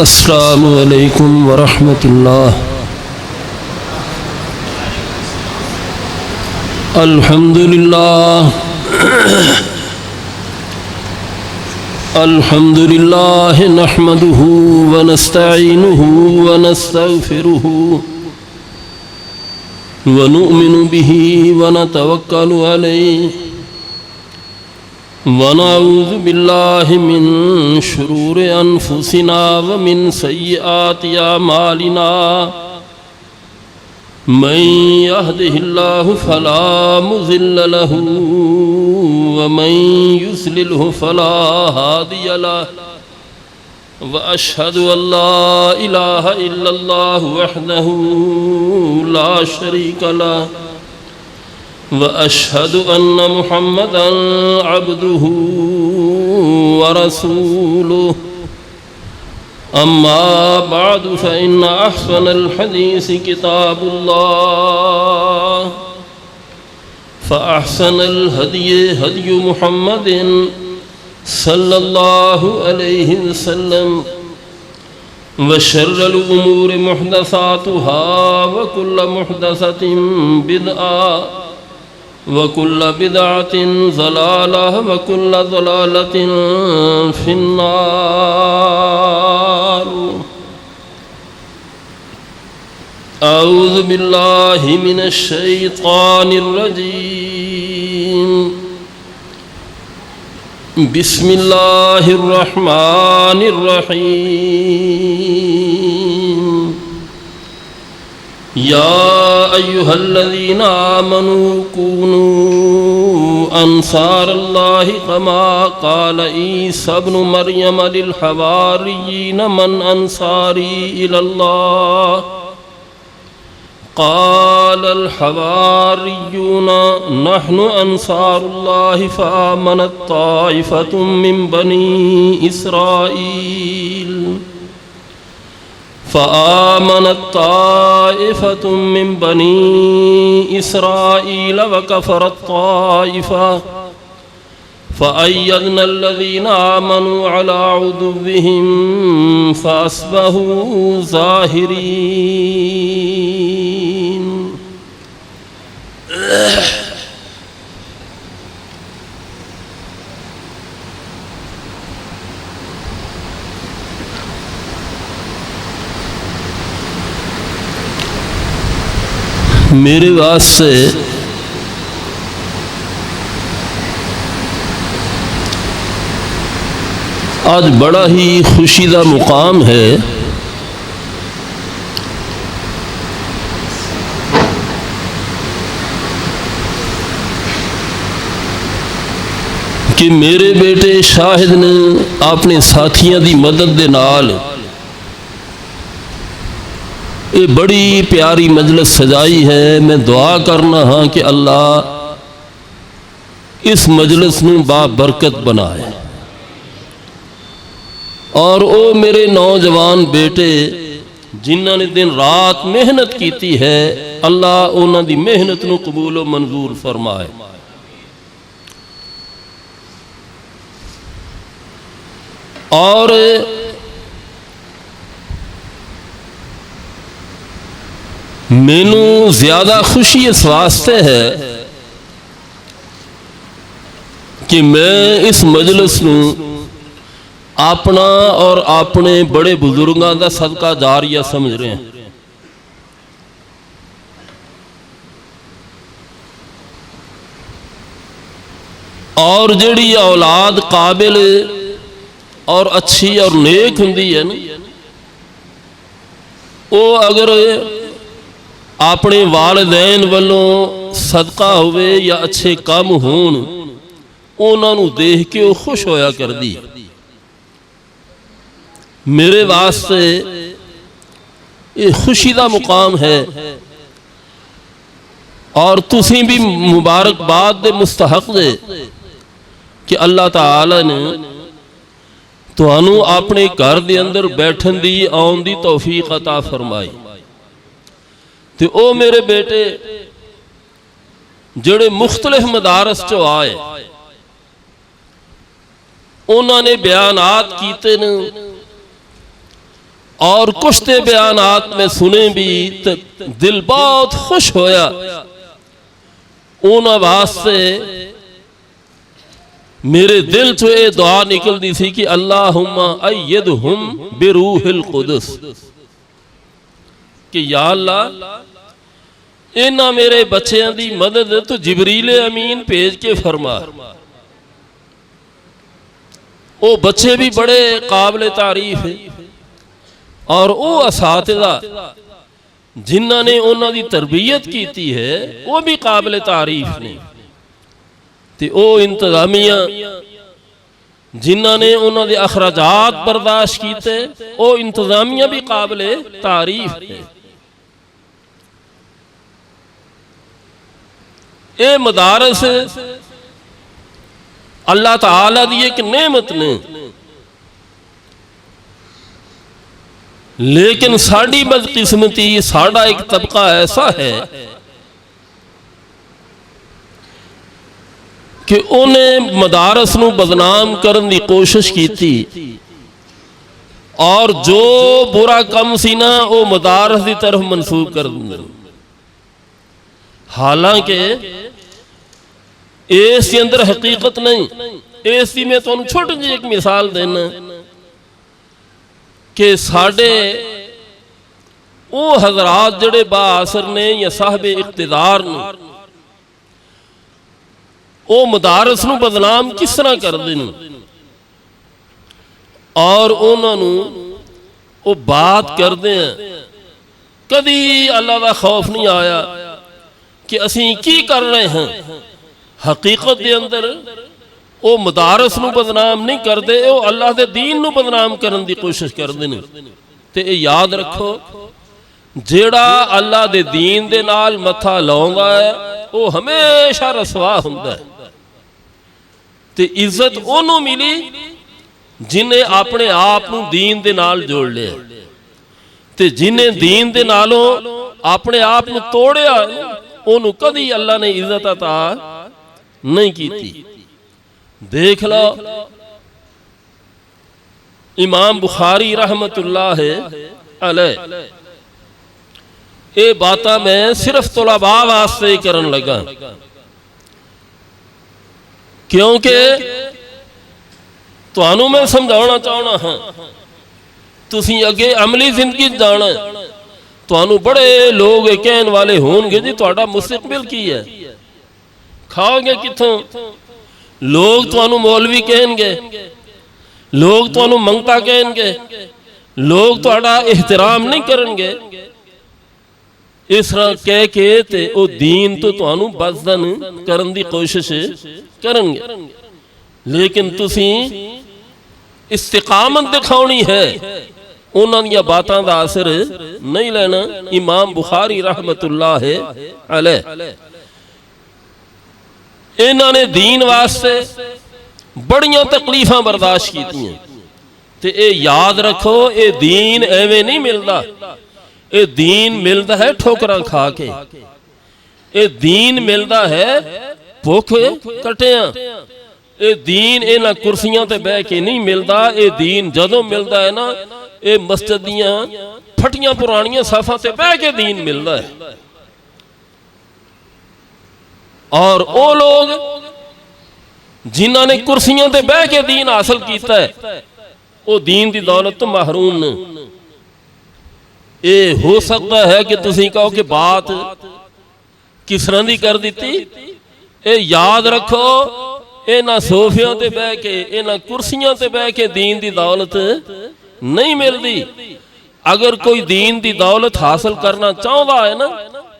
अस्सलामु अलैकुम वरहमतुल्लाह। अल्हम्दुलिल्लाह अल्हम्दुलिल्लाह नहमदुहु व नस्तईनुहु व नस्तगफिरुहु व नुमिनु बिही व नतवक्कलु अलैहि व नऊज़ु बिल्लाहि मिन शुरूरि अनफुसिना व मिन सय्यिआति अमालिना। मन यहदिहिल्लाहु फला मुज़िल्ल लहु व मन युज़्लिल्हु फला हादिय लहु व अशहदु अल्ला इलाहा इल्लल्लाहु वहदहु ला शरीका लहु व अशहदु अन्न मुहम्मदन अब्दुहु व रसूलुहु। अम्मा बादु फ़इन्न अहसनल हदीस किताबुल्लाह फ़अहसनल हदीय हदयु मुहम्मदिन सल्लल्लाहु अलैहि वसल्लम व शर्रल उमूरि मुहदसातुहा व कुल्ल मुहदसतिन बिदअ व कुल्ल बिदअतिन ज़लालह व कुल्ल ज़लालतिन फिन्नार। अऊज़ु बिल्लाहि मिनश शैतानिर रजीम। बिस्मिल्लाहिर रहमानिर रहीम। या अय्युहल्लज़ीना आमनू कूनू अंसारल्लाहि कमा क़ाल ईसा इब्नु मरियम लिल हवारिय्यीन मन अंसारी इलल्लाह क़ालल हवारिय्यून नहनु अंसारुल्लाहि फ़आमनत ताइफ़तुम मिन बनी इस्राईल फ़आमनत ताइफ़तुम मिन बनी इस्राईल व कफ़रत ताइफ़ा फ़अय्यदना अल्लज़ीना आमनू अला उदुव्विहिम फ़अस्बहू ज़ाहिरीन। मेरे वास्ते आज बड़ा ही खुशी का मुकाम है कि मेरे बेटे शाहिद ने अपने साथियों की मदद के नाल ये बड़ी प्यारी मजलिस सजाई है। मैं दुआ करना हाँ कि अल्लाह इस मजलिस नूं बाबरकत बनाए और ओ मेरे नौजवान बेटे जिन्हों ने दिन रात मेहनत की है, अल्लाह उन्हां दी मेहनत नूं कबूल व मंजूर फरमाए। और मैनू ज्यादा खुशी इस वास्ते है कि मैं इस मजलिस नूं अपना और अपने बड़े बुजुर्गों का सदका जारिया समझ रहे हैं। और जिहड़ी औलाद काबिल और अच्छी और नेक हुंदी है ना, वो अगर अपने वालिदैन वालों सदका होवे या अच्छे काम होण, उन्हां नूं देख के वो खुश होया करदी। मेरे वास्ते ये खुशी का मुकाम है और तुसीं भी मुबारकबाद दे मुस्तहक दे कि अल्लाह ताला ने तुहानू अपने घर दे अंदर बैठन दी आउण दी तौफीक अता फरमाई। ते ओ मेरे बेटे जिहड़े मुख्तलिफ मदारस चो आए, उन्होंने बयानात कीते न और कुछ ते बयानात में सुने भी तो दिल बहुत खुश होया। उन्होंने वास्ते मेरे दिल चो ये दुआ निकलती सी कि अल्लाहुम्मा अय्यदहुम बिरूहिल कुदस, कि या अल्लाह इन्हां मेरे बच्चों की मदद तो जिबरील अमीन भेज के फरमा। वो बच्चे भी बड़े काबिल तारीफ है और वो असातिज़ा जिन्हां ने उन्हां दी तरबियत की है वो भी काबिल तारीफ ने। ते वो इंतजामिया जिन्हां ने उन्हां दे अखराजात बर्दाश्त किए वो इंतजामिया भी काबिल तारीफ है। ये मदारस अल्लाह ताला दी एक नेमत ने, लेकिन साड़ी बदकिस्मती साड़ा एक तबका ऐसा है कि उन्हें मदारस नूं बदनाम करने की कोशिश की और जो बुरा कम सी ना वो मदारस की तरफ मनसूब कर देंगे। हालांकि इस अंदर हकीकत नहीं। इसकी मैं तुहानूं छोटी जी एक मिसाल देना कि साडे वो हजरात जड़े बाअसर ने या साहबे इख्तिदार ने वो मदारस नूं बदनाम किस तरह करते हैं और उन्होंने वो बात करते हैं। कदी अल्लाह का खौफ नहीं आया कि असी की कर रहे हैं। हकीकत के अंदर वो मदारस नूं बदनाम नहीं करते, वो अल्लाह के दीन नूं बदनाम करने की कोशिश करते हैं। तो ये याद रखो, जेड़ा अल्लाह के दीन दे नाल मत्था लाउंदा है वो हमेशा रसवा हुंदा है। ते इज्जत ओनू मिली जिन्हें अपने आप नूं दीन दे नाल जोड़ लिया, ते जिन्हें दीन दे नालों अपने आप नूं तोड़िया ओनू कदी अल्लाह ने इज्जत अता नहीं की। देख लो इमाम बुखारी रहमतुल्लाह अलैह, ये बातां मैं सिर्फ तुलबा वास्ते करन लगा, क्योंकि तुहानू मैं समझाना चाहना हाँ तुसी अगे अमली जिंदगी जाना। तुहानू बड़े लोग कहने वाले होंगे जी तुहाडा मुस्तकबिल की है, खाओगे किथों। लोग तुहानू मौलवी कहेंगे, लोग तुहानू मंगता कहेंगे, लोग तुहाडा एहतराम नहीं करेंगे। इस तरह कह के ते ओ दीन तो तुहानू बददन करन दी कोशिश करेंगे, लेकिन तुसी इस्तिकामत दिखानी है, उन्हां दी बातां दा असर नहीं लेना। इमाम बुखारी रहमतुल्लाह अलैह इन्हां ने दीन वास्ते बड़ियां तकलीफां बर्दाश्त कीतियां। ते ये याद रखो, ये दीन एवें नहीं मिलता, ये दीन मिलता है ठोकरां खा के, ये दीन मिलता है भुख कटिया। ये दीन इन्हां कुर्सियां ते बह के नहीं मिलता। ये दीन जदों मिलता है ना, ये मस्जिद दियां फटियां पुरानियां सफां ते बह के दीन मिलता है। और वो लोग जिन्हां ने कुर्सियां ते बह के दीन हासिल किया है वो दीन की दौलत तो महरूम ने। ये हो सकता है कि तुसी कहो कि बात किस तरह की कर दी। ये याद रखो, इन्हां सोफियां ते बह के इन्हां कुर्सियां ते बह के दीन की दौलत नहीं मिलती। अगर कोई दीन की दौलत हासिल करना चाहता है ना,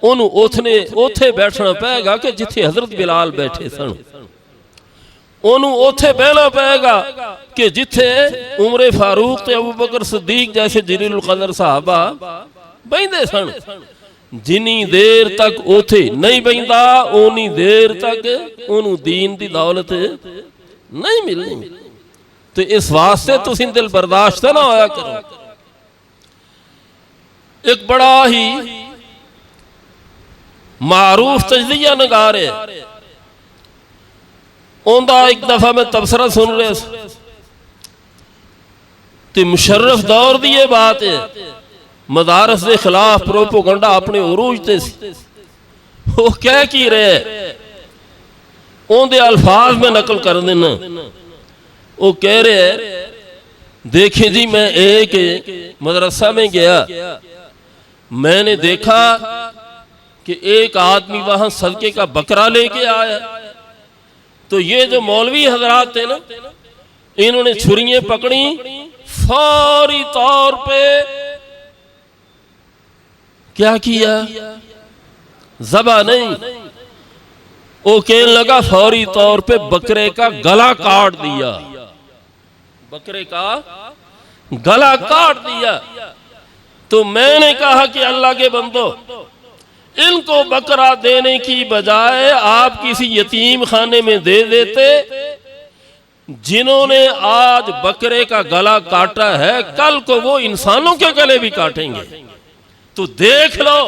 उन्होंने उथे बैठना पेगा कि जिथे हजरत बिलाल बैठे सन, उन्होंने उथे बहना पेगा कि जिथे उमरे फारूक ते अबू बकर सिद्दीक जैसे जलीलुल कदर साहबा बहिंदे सन। जिनी देर तक उथे नहीं बहिंदा उन्नी देर तक उन्होंने दीन की दौलत नहीं मिलनी। तो इस वास्ते तुसीं दिल बर्दाश्त ना होया करो। एक बड़ा ही मारूफ तजदिया नगार है, उनका एक दफा मैं तबसरा सुन रहा, ते मुशर्रफ दौर दी ये बात है, मदारस के खिलाफ प्रोपोगंडा अपने उरूज ते सी। वो कह की रहे, उनके अल्फाज में नकल कर देना। वो कह रहे, देखे जी मैं एक मदरसा में गया, मैंने देखा कि एक आदमी वहां सदके का बकरा लेके आया। तो ये जो मौलवी हजरात थे ना, इन्होंने छुरियां पकड़ी, फौरी तौर पे क्या किया, ज़बा नहीं, वो कहने लगा फौरी तौर पे बकरे का गला काट दिया, बकरे का गला काट दिया। तो मैंने कहा कि अल्लाह के बंदो, इनको बकरा देने की बजाय आप किसी यतीम खाने में दे देते। जिन्होंने आज बकरे का गला काटा है, कल को वो इंसानों के गले भी काटेंगे। तो देख लो,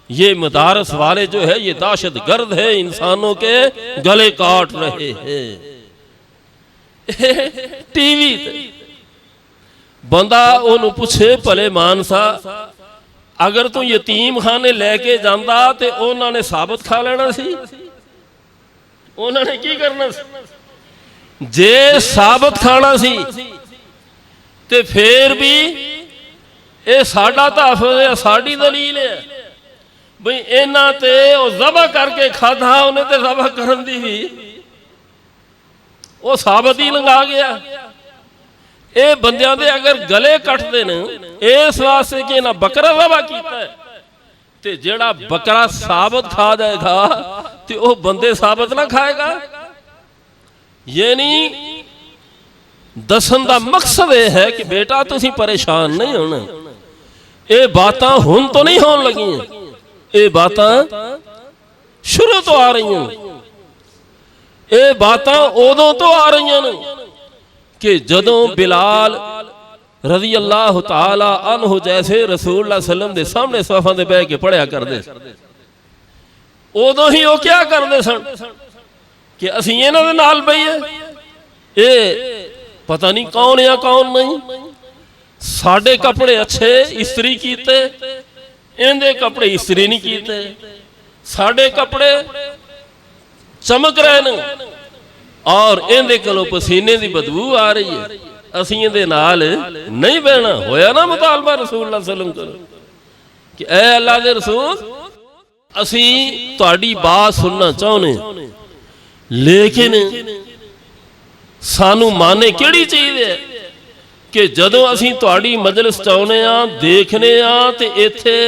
ये मदारस वाले जो है ये दहशत गर्द है, इंसानों के गले काट रहे हैं। टीवी बंदा ओनू पूछे, भले मानसा अगर तू यतीम खाने लेके जांदा ते उन्होंने साबित खा लेना सी। उन्होंने की करना सी, जे साबित खाना सी ते फिर भी ये साडा तहफ़्फ़ुज़ है, साडी दलील है बई इन्हां ते ओ ज़बह करके खाधा, उन्हें ते ज़बह करन दी भी वो साबित ही लगा गया। ये बंदियां दे अगर गले कटते न इस वास्ते कि ना बकरा ज़बह कीता है, ते जेड़ा बकरा साबित खा जाएगा ते वो बंदे साबित ना खाएगा। ये नहीं दसन दा मकसद ये है कि बेटा तुसी परेशान नहीं होना। ये बातां हुण तो नहीं होने लगी, ये बातां शुरू तो आ रही हैं। ये बातां उदों तो आ रही हैं कि जदों बिलाल रज़ी अल्लाह तआला अन्हु जैसे रसूल सल्लल्लाहु अलैहि वसल्लम दे सामने सफ़ां दे बैठ के पढ़िया करदे, उदों ही वो क्या करदे सन कि असीं इन्हां दे नाल बईए। ये पता नहीं कौन या कौन नहीं, साडे कपड़े अच्छे इस्त्री कीते, इहदे कपड़े इस्त्री नहीं कीते, साडे कपड़े चमक रहे न और इहदे कोलों पसीने की बदबू आ रही है, असीं इहदे नाल नहीं बहना। होया ना मुतालबा रसूल सल्लम को कि ऐ अल्लाह दे रसूल, असीं तुहाडी बात सुनना चाहुंदे, लेकिन सानू माने केड़ी चीज है कि जदों असीं तुहाडी मजलिस चाहुंदे आ, देखने आ ते इत्थे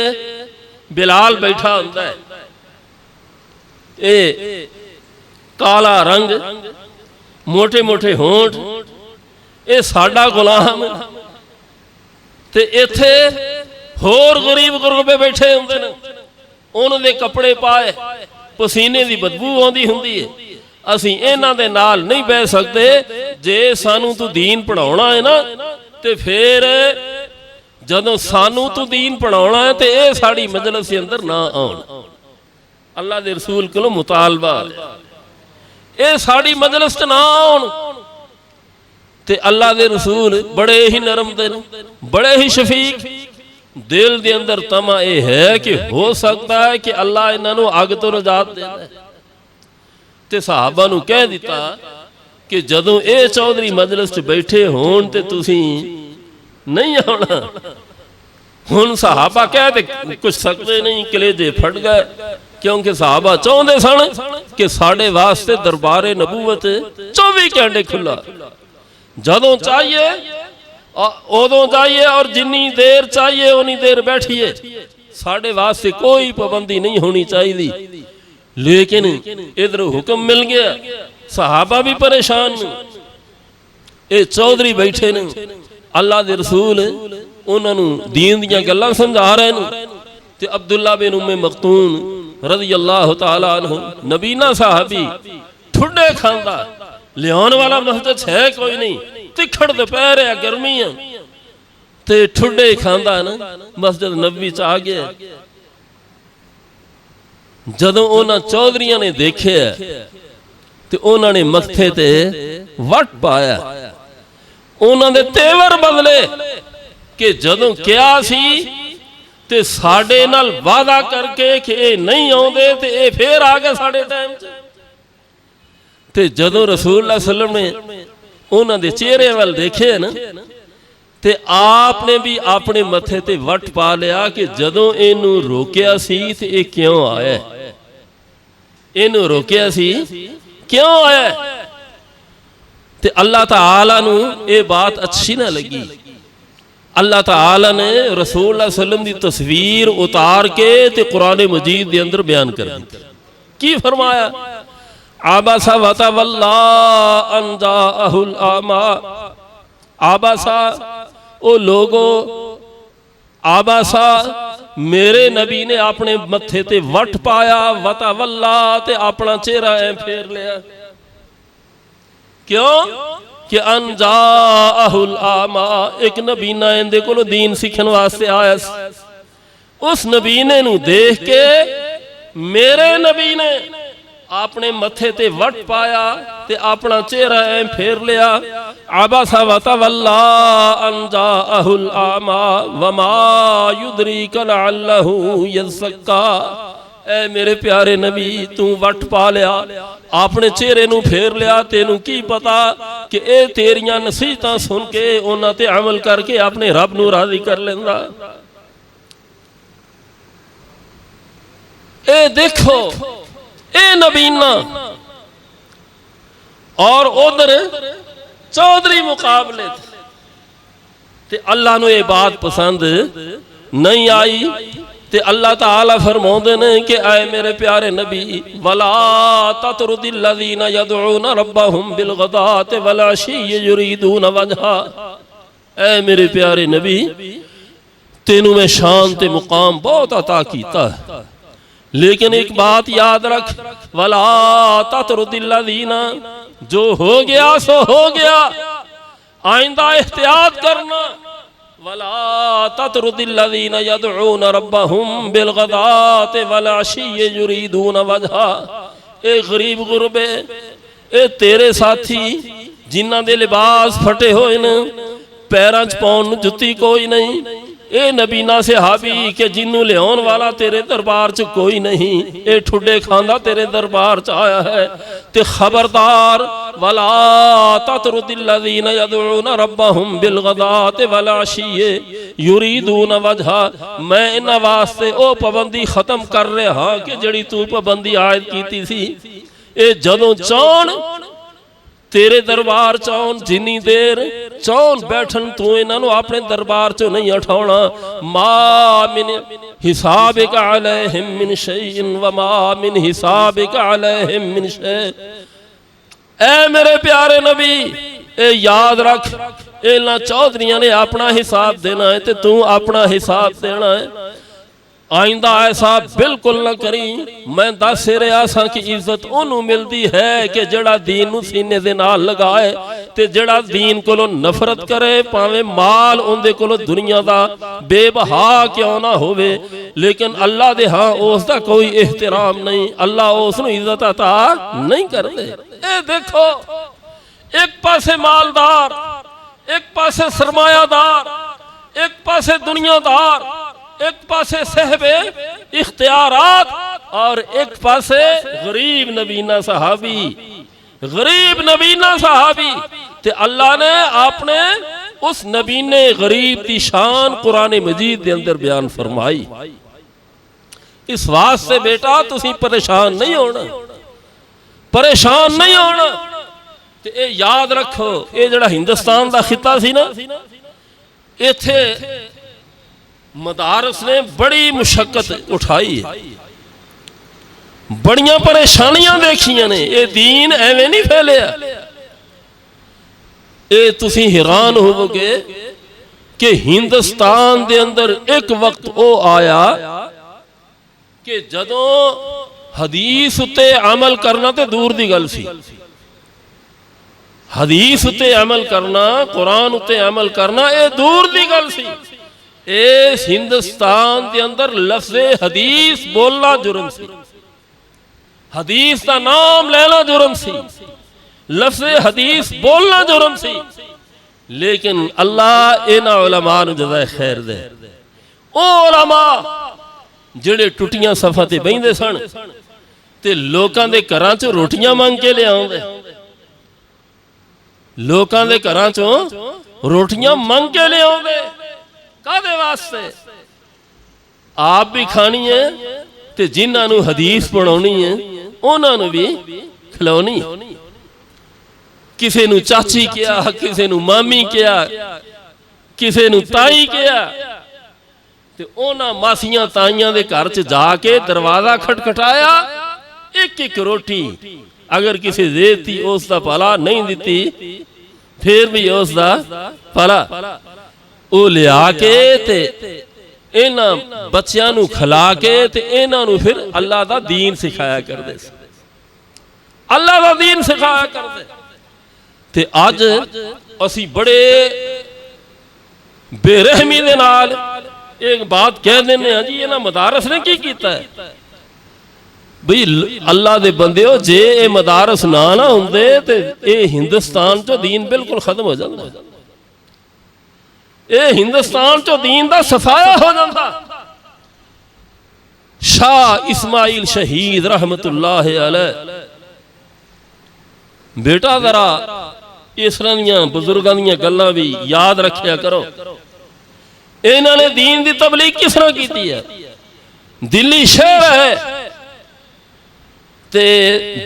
बिलाल बैठा हुंदा है, ए काला रंग, मोटे मोटे होंठ, ये साडा गुलाम, ते इत्थे होर गरीब गुरबे बैठे हुंदे ने, उन्हां दे कपड़े पाए, पसीने की बदबू आउंदी हुंदी है। असीं इन्हां दे नाल नहीं बह सकते। जे सानू तू दीन पढ़ाउणा है ना, ते फिर जदों सानू तू दीन पढ़ाउणा है ते ये साड़ी मजलिस के अंदर ना आउण। अल्लाह दे रसूल कोलों मुतालबा है, ये साड़ी मजलिस च ना आउण। ते अल्लाह दे रसूल बड़े ही नरम दिन, बड़े ही शफीक, दिल दे अंदर तमा यह है कि हो सकता है कि अल्लाह इन्हां नूं अग तो नजात दे दे। ते सहाबा नूं कह दिता कि जदों ये चौधरी मजलिस च बैठे होण ते तुसीं नहीं आना। हुण सहाबा कह ते कुछ सकते नहीं, कलेजे फट गए, क्योंकि सहाबा चाहते सन कि साडे वास्ते दरबारे नबूवत 24 घंटे खुला, जदों चाहिए उदों जाइए और जिन्नी देर चाहिए उन्नी देर बैठिए, साडे वास्ते कोई पाबंदी नहीं होनी चाहिए। लेकिन इधर हुक्म मिल गया, सहाबा भी परेशान, ये चौधरी बैठे ने, अल्लाह दे रसूल उन्होंने दीन दियां गल्लां समझा रहे हैं। ते अब्दुल्ला बिन उम्मे मखतूम रज़ी अल्लाह तआला अन्हु नबीना साहबी ठुड्डे खांदा, लियाउण वाला मस्जिद है कोई नहीं, तिखड़ दोपहर है, गर्मी है, ते ठुड्डे खांदा ना मस्जिद नबवी च आ गया। जदों उन्हां चौधरियां ने देखे ते उन्होंने मत्थे ते वट पाया, ਉਹਨਾਂ ਦੇ ਤੇਵਰ ਬਦਲੇ ਕਿ ਜਦੋਂ ਕਿਹਾ ਸੀ ਤੇ ਸਾਡੇ ਨਾਲ ਵਾਅਦਾ ਕਰਕੇ ਕਿ ਇਹ ਨਹੀਂ ਆਉਂਦੇ ਤੇ ਇਹ ਫੇਰ ਆ ਗਏ ਸਾਡੇ ਟਾਈਮ 'ਚ। ਤੇ ਜਦੋਂ ਰਸੂਲੁल्लाह सल्लल्लाहु अलैहि वसल्लम ने ਉਹਨਾਂ ਦੇ ਚਿਹਰੇ ਵੱਲ ਦੇਖਿਆ ਨਾ ਤੇ ਆਪ ਨੇ ਵੀ ਆਪਣੇ ਮੱਥੇ ਤੇ ਵੱਟ ਪਾ ਲਿਆ ਕਿ ਜਦੋਂ ਇਹਨੂੰ ਰੋਕਿਆ ਸੀ ਤੇ ਇਹ ਕਿਉਂ ਆਇਆ, ਇਹਨੂੰ ਰੋਕਿਆ ਸੀ ਕਿਉਂ ਆਇਆ। ਤੇ अल्लाह ताला ਨੂੰ ਇਹ बात अच्छी ना लगी। अल्लाह ताला ने रसूलुल्लाह सल्लम दी तस्वीर उतार के ते कुरान मजीद दे अंदर बयान कर दी। की फरमाया, आबासा वतवल्ला अन जाअहुल आमा। आबासा ओ लोगो, आबासा मेरे नबी ने अपने मत्थे ते वट पाया, वतवल्ला ते अपना चेहरा ऐ फेर लिया। क्यों कि अनजाअहुल आमा, एक नबीना इहदे कोलों दीन सीखण वास्ते आया। उस नबीने नूं देख के मेरे नबी ने अपने मत्थे ते वट पाया ते अपना चेहरा ऐ फेर लिया। आबासा वतवल्ला अन जाअहुल आमा वमा युद्रीका लअल्लहु यज़क्का। ऐ मेरे प्यारे नबी तू वट पा लिया, अपने चेहरे नूं फेर लिया, तेनू की पता कि ए तेरियां नसीहतां सुन के उन्हां ते अमल करके अपने रब नूं राजी कर लेंदा। ए देखो ए नबीना और उधर चौधरी मुकाबले ते अल्लाह नूं ये बात पसंद नहीं आई ते अल्लाह ताला फरमाउंदे ने कि आए मेरे प्यारे नबी वला ततरुदिल लज़ीना यदऊना रब्बहुम बिल गदाति वल अशी युरीदूना वजहा। ऐ मेरे प्यारे नबी तेनू मैं शान ते मुकाम बहुत अता कीता है, लेकिन एक बात याद रख, वला ततरुदिल लज़ीना, जो हो गया सो हो गया, आइंदा एहतियात करना। वला ततरुदिल लज़ीना यदऊना रब्बहुम बिल गदाति वल अशी युरीदूना वजहा। ए गरीब गुरबे, ए तेरे साथी जिन्हां दे लिबास फटे होए ने, पैरां च पाउण नूं जुत्ती कोई नहीं, ए नबीना सहाबी के जिन्नू लियाउण वाला तेरे दरबार च कोई नहीं, ए ठुडे खांदा तेरे दरबार च आया है। ते खबरदार, वला ततरुदिल लज़ीना यदऊना रब्बहुम बिल गदाति वल अशी युरीदूना वजहा। मैं इन्हां वास्ते ओ पाबंदी खत्म कर रहा कि जिहड़ी तू पाबंदी आयद कीती सी। ए जदों चाहण तेरे दरबार चाहन, जिन्नी देर चाहन बैठन, तू इन्हां नूं अपने दरबार चों नहीं उठाउणा। मा मिन हिसाबिका अलैहिम मिन शैइन व मा मिन हिसाबिका अलैहिम मिन शै। ऐ मेरे प्यारे नबी ए याद रख, इन्हां चौधरियां ने अपना हिसाब देना है ते तू अपना हिसाब देना है। आइंदा ऐसा बिल्कुल ना करी। मैं दस रहा सा कि इज्जत उन्होंने मिलती है कि जड़ा दीन नूं सीने दे नाल लगाए ते जड़ा दीन कोलों नफरत करे, भावें माल उहदे कोलों दुनिया दा बेबहा क्यों ना होवे, लेकिन अल्लाह दे हां उस दा कोई एहतराम नहीं, अल्लाह उस नूं इज्जत अता नहीं करदे। ए देखो, एक पासे मालदार, एक पासे सरमायादार, एक पासे दुनियादार, एक पासे सहबे इख्तियारात और एक पासे गरीब नबीना सहाबी, गरीब नबीना सहाबी। ते अल्लाह ने आपने उस नबीने गरीब की शान कुरान मजीद के अंदर बयान फरमाई। इस वास्ते बेटा तुसी परेशान नहीं होना, परेशान नहीं होना। ते ए याद रखो, ये जड़ा हिंदुस्तान का खिता सी ना, इत्थे मदारस ने बड़ी मुशक्कत उठाई है, बड़ियां परेशानियां देखियां ने। ये दीन एवें नहीं फैलिया। ये तुसी हैरान होवोगे कि हिंदुस्तान दे अंदर एक वक्त वो आया कि जदों हदीस उत्ते अमल करना तो दूर दी गल सी, हदीस उत्ते अमल करना, कुरान उत्ते अमल करना ये दूर दी गल सी। इस हिंदुस्तान के अंदर लफ्ज़े हदीस बोलना जुर्म सी, हदीस का नाम लेना जुर्म सी, लफ्ज़े हदीस बोलना जुर्म सी। लेकिन अल्लाह इन्हां उलमा नूं जज़ाए खैर दे। ਉਹ ਉਲਮਾ ਜਿਹੜੇ ਟੁੱਟੀਆਂ ਸਫਾਂ ਤੇ ਬਹਿੰਦੇ ਸਨ ਤੇ ਲੋਕਾਂ ਦੇ ਘਰਾਂ ਚੋਂ ਰੋਟੀਆਂ ਮੰਗ ਕੇ ਲਿਆਉਂਦੇ, ਲੋਕਾਂ ਦੇ ਘਰਾਂ ਚੋਂ ਰੋਟੀਆਂ ਮੰਗ ਕੇ ਲਿਆਉਂਦੇ, ਕਾਹਦੇ ਵਾਸਤੇ? ਆਪ ਵੀ ਖਾਣੀ ਹੈ ਤੇ ਜਿਨ੍ਹਾਂ ਨੂੰ ਹਦੀਸ ਪੜਾਉਣੀ ਹੈ ਉਹਨਾਂ ਨੂੰ ਵੀ ਖਿਲਾਉਣੀ। ਕਿਸੇ ਨੂੰ ਚਾਚੀ ਕਿਹਾ, ਕਿਸੇ ਨੂੰ ਮਾਮੀ ਕਿਹਾ, ਕਿਸੇ ਨੂੰ ਤਾਈ ਕਿਹਾ ਤੇ ਉਹਨਾਂ ਮਾਸੀਆਂ ਤਾਈਆਂ ਦੇ ਘਰ 'ਚ ਜਾ ਕੇ ਦਰਵਾਜ਼ਾ ਖਟਖਟਾਇਆ। ਇੱਕ ਇੱਕ ਰੋਟੀ ਅਗਰ ਕਿਸੇ ਦੇ ਦਿੱਤੀ ਉਸ ਦਾ ਭਲਾ, ਨਹੀਂ ਦਿੱਤੀ ਫਿਰ ਵੀ ਉਸ ਦਾ ਭਲਾ। ਉਹ ਲਿਆ ਕੇ ਤੇ ਇਹਨਾਂ ਬੱਚਿਆਂ ਨੂੰ ਖਿਲਾ ਕੇ ਤੇ ਇਹਨਾਂ ਨੂੰ ਫਿਰ ਅੱਲਾ ਦਾ ਦੀਨ ਸਿਖਾਇਆ ਕਰਦੇ ਸੀ, ਅੱਲਾ ਦਾ ਦੀਨ ਸਿਖਾਇਆ ਕਰਦੇ। ਤੇ ਅੱਜ ਅਸੀਂ ਬੜੇ ਬੇਰਹਿਮੀ ਦੇ ਨਾਲ एक बात कह देने जी इन्हां मदारस ने की कीता है। बई अल्लाह दे बंदिओ, जे ये मदारस ना हुंदे ते ये हिंदुस्तान चो दीन बिल्कुल खत्म हो जाता, ये हिंदुस्तान चो दीन दा सफाया हो जाता। शाह इस्माइल शहीद रहमतुल्लाह अलैह, बेटा जरा इस तरह दियां बुजुर्गां दियां गल्लां भी याद रखिया करो। इन्होंने दीन की तबलीग किस तरह की है? दिल्ली शहर है ते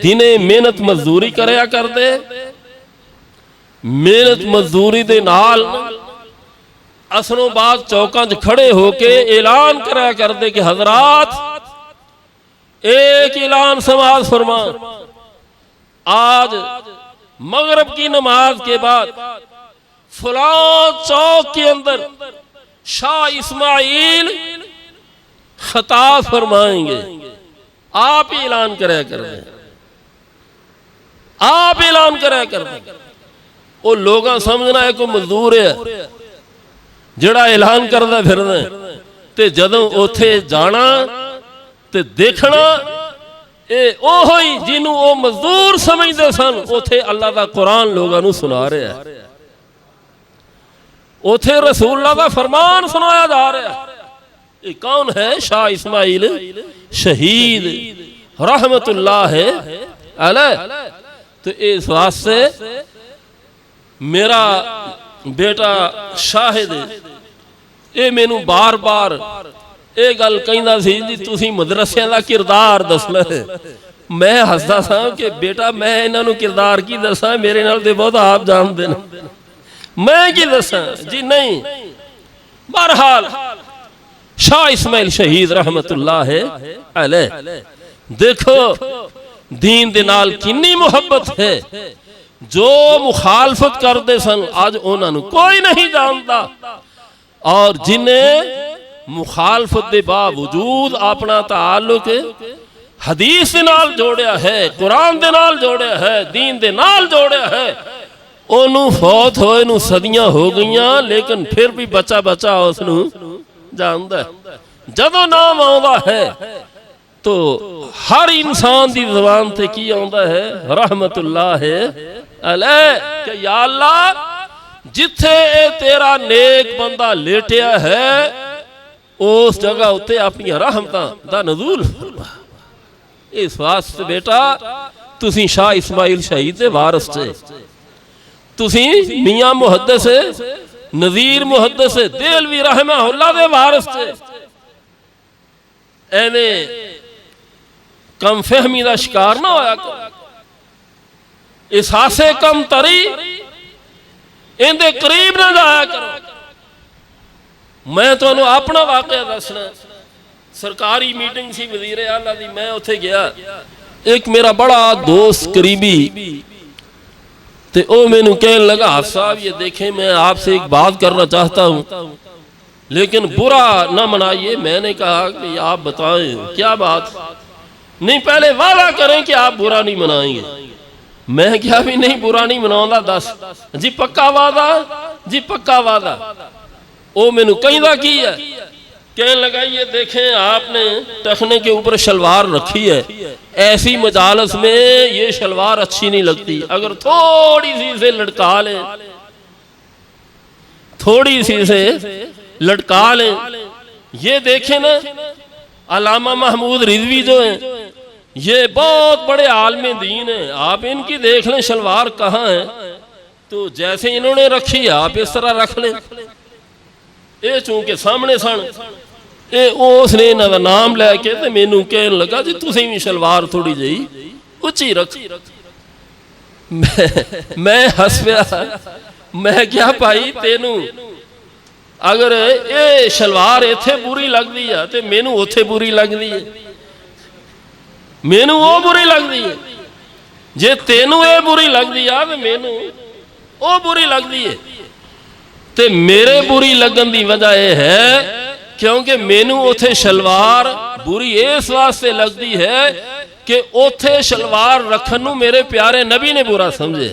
दिने मेहनत मजदूरी करया करते, मेहनत मजदूरी दे नाल असरों बाद चौकां च खड़े होके ऐलान करया करते कि हजरात एक ऐलान समाज फरमा, आज मगरिब की नमाज के बाद फलां चौक के अंदर शाह इस्माइल खताब फरमाएंगे। आप ऐलान कराया कर दें, आप ऐलान कराया कर दें। वो लोग समझना है कोई मजदूर है जिहड़ा ऐलान करदा फिरदा ते जदों उत्थे जाना ते देखना ये ओहो ही जिन्हों वो मजदूर समझते सन, उत्थे अल्लाह दा कुरान लोगों नूं सुना रहा है, उथे रसूलुल्लाह का फरमान सुनाया जा रहा। ये कौन है? शाह इस्माइल शहीद रहमतुल्लाह अलैह। तो इस वास्ते मेरा बेटा शाहिद ये मैनू बार बार ये गल कहंदा सी जी तुसीं मदरसियां दा किरदार दसना है। मैं हसदा सा कि बेटा मैं इन्हां नूं किरदार की दसां, मेरे नाल ते बहुत आप जानदे ने, मैं की दसा जी नहीं। बहरहाल शाह इस्माइल शहीद रहमतुल्लाह अलैह, देखो दीन दे नाल किन्नी मुहब्बत है। जो मुखालफत करते सन अज उन्होंने कोई नहीं जानता, और जिन्हें मुखालफत के बावजूद अपना ताल्लुक हदीस दे नाल जोड़िया है, कुरान दे नाल जोड़िया है, दीन दे नाल जोड़िया है, ओनू फौत होए नू सदियां हो गईयां, लेकिन फिर भी बच्चा बच्चा उसनू जानदा है। जदों नाम आउंदा है तो हर इंसान दी ज़बान ते की आउंदा है? रहमतुल्लाह अलैह। कि या अल्लाह जिथे ए तेरा नेक बंदा लेटिया है उस जगह उत्ते अपनी रहमतां दा नज़ूल फरमा। इस वास्ते बेटा तुसीं शाह इस्माइल शहीद दे वारिस जे, तुसीं मियां मुहद्दिस नज़ीर मुहद्दिस देलवी रहमहुल्लाह दे वारिस जे। एवें कम फहमी का शिकार ना होया करो, एहसासे कम तरी इहदे करीब ना जाया करो। मैं तुहानू अपना वाकया दसना, सरकारी मीटिंग सी वजीर आला दी, मैं उत्थे गया, एक मेरा बड़ा दोस्त करीबी ते ओ मैनू कहने लगा साहब ये देखें मैं आपसे एक बात करना चाहता हूँ लेकिन बुरा ना मनाइए। मैंने कहा कि आप बताएं क्या बात? नहीं पहले वादा करें कि आप बुरा नहीं मनाएंगे। मैं क्या भी नहीं बुरा नहीं मनाऊंगा, दस जी पक्का वादा, जी पक्का वादा। ओ मैनू कहंदा की है? कहने लगा ये देखें आपने टखने के ऊपर शलवार रखी है, ऐसी मजालस में ये शलवार अच्छी नहीं लगती, अगर थोड़ी सी इसे लटका ले थोड़ी सी से लटका लें। ये देखें ना, अल्लामा महमूद रिजवी जो हैं, ये बहुत बड़े आलम दीन हैं, आप इनकी देख लें शलवार कहाँ है, तो जैसे इन्होंने रखी आप इस तरह रख लें। ये चूंकि सामने सन, ये उसने इन्हों का नाम लैके तो मैनू कहन लगा जी तुसीं भी शलवार थोड़ी जी उच्ची रख। मैं हस पिया, मैं क्या भाई तेनू अगर ये शलवार इत्थे बुरी लगती है तो मैनू उत्थे बुरी लगती है, मैनू वो बुरी लगती है। जे तेनू ये बुरी लगती है तो मैनू वो बुरी लगती है। ते मेरे बुरी लगन की वजह यह है क्योंकि मैनू उथे शलवार बुरी इस वास्ते लगती है कि उथे शलवार रखन नूं मेरे प्यारे नबी ने बुरा समझे।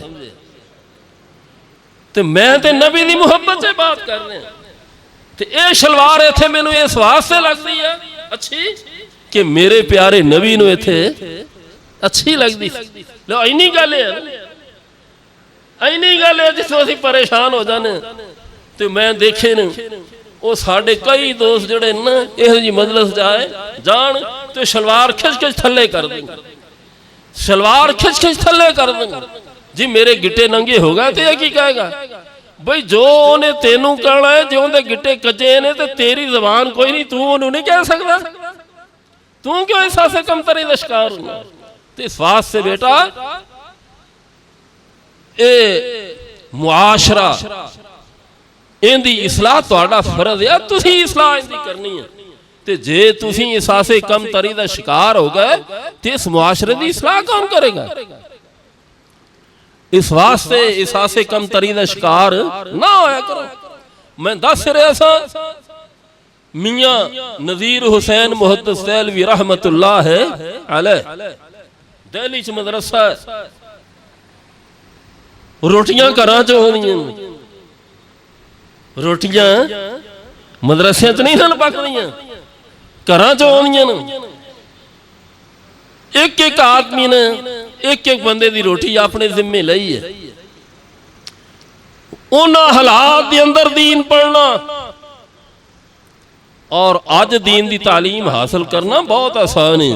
तो मैं ते नबी की मुहब्बत से बात कर रहे हैं, तो ये शलवार इत्थे मैनू इस वास्ते लगती है अच्छी कि मेरे प्यारे नबी नूं इत्थे अच्छी लगती। लो इन्नी गल है, इन्नी गल है जिसों असीं परेशान हो जाने। तो मैं देखे न वो साढ़े कई दोस्त जड़े ना यह जी मजलिस जाए जान तो शलवार खिच खिच थले कर देंगे, शलवार खिच खिच थले कर देंगे जी मेरे गिट्टे नंगे हो गए। तो यह की कहेगा बई जो उन्हें तेनू कहना है, जो उनके गिट्टे कच्चे ने तो तेरी जबान कोई नहीं, तू उन्होंने नहीं कह सकता, तू क्यों इस से कमतरी का शिकार होना। तो इस वास्ते बेटा ये मुआशरा इनकी इसलाह तुहाडा फर्ज है, तुसीं इसलाह इनकी करनी है। तो जे तुसीं इसासे कमतरी का शिकार हो गए तो इस मुआशरे की इसलाह कौन करेगा। इस वास्ते इसासे कमतरी का शिकार ना होया करो। मैं दस रहा सा मियां नज़ीर हुसैन मुहद्दिस देहलवी रहमतुल्लाह अलैह दिल्ली च मदरसा रोटियां घरां च होंदियां, रोटियां मदरसियां च नहीं सन पकदियां, घरां च होंदियां। एक एक आदमी ने एक एक बंदे की रोटी अपने जिम्मे लई है। उन्हां हालात के अंदर दीन पढ़ना और अज दीन की तालीम हासिल करना बहुत आसान है,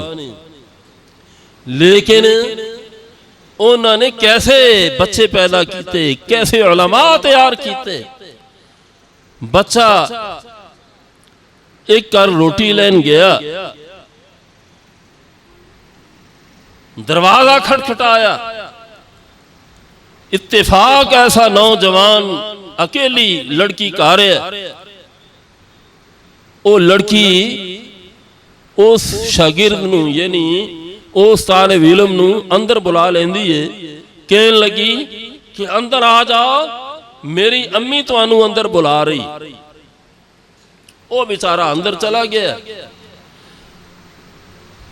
लेकिन उन्होंने कैसे बच्चे पैदा किए, कैसे उलमा तैयार किए। बच्चा एक घर रोटी लैन गया, दरवाजा खटखटाया, इत्तेफाक ऐसा नौजवान अकेली लड़की घर है। वो लड़की उस शागिर्द नूं यानी उस तालिब इल्म नूं अंदर बुला लेंदी है, कहन लगी कि अंदर आ जाओ, मेरी अम्मी तुहानू अंदर बुला रही। वो बेचारा अंदर चला गया।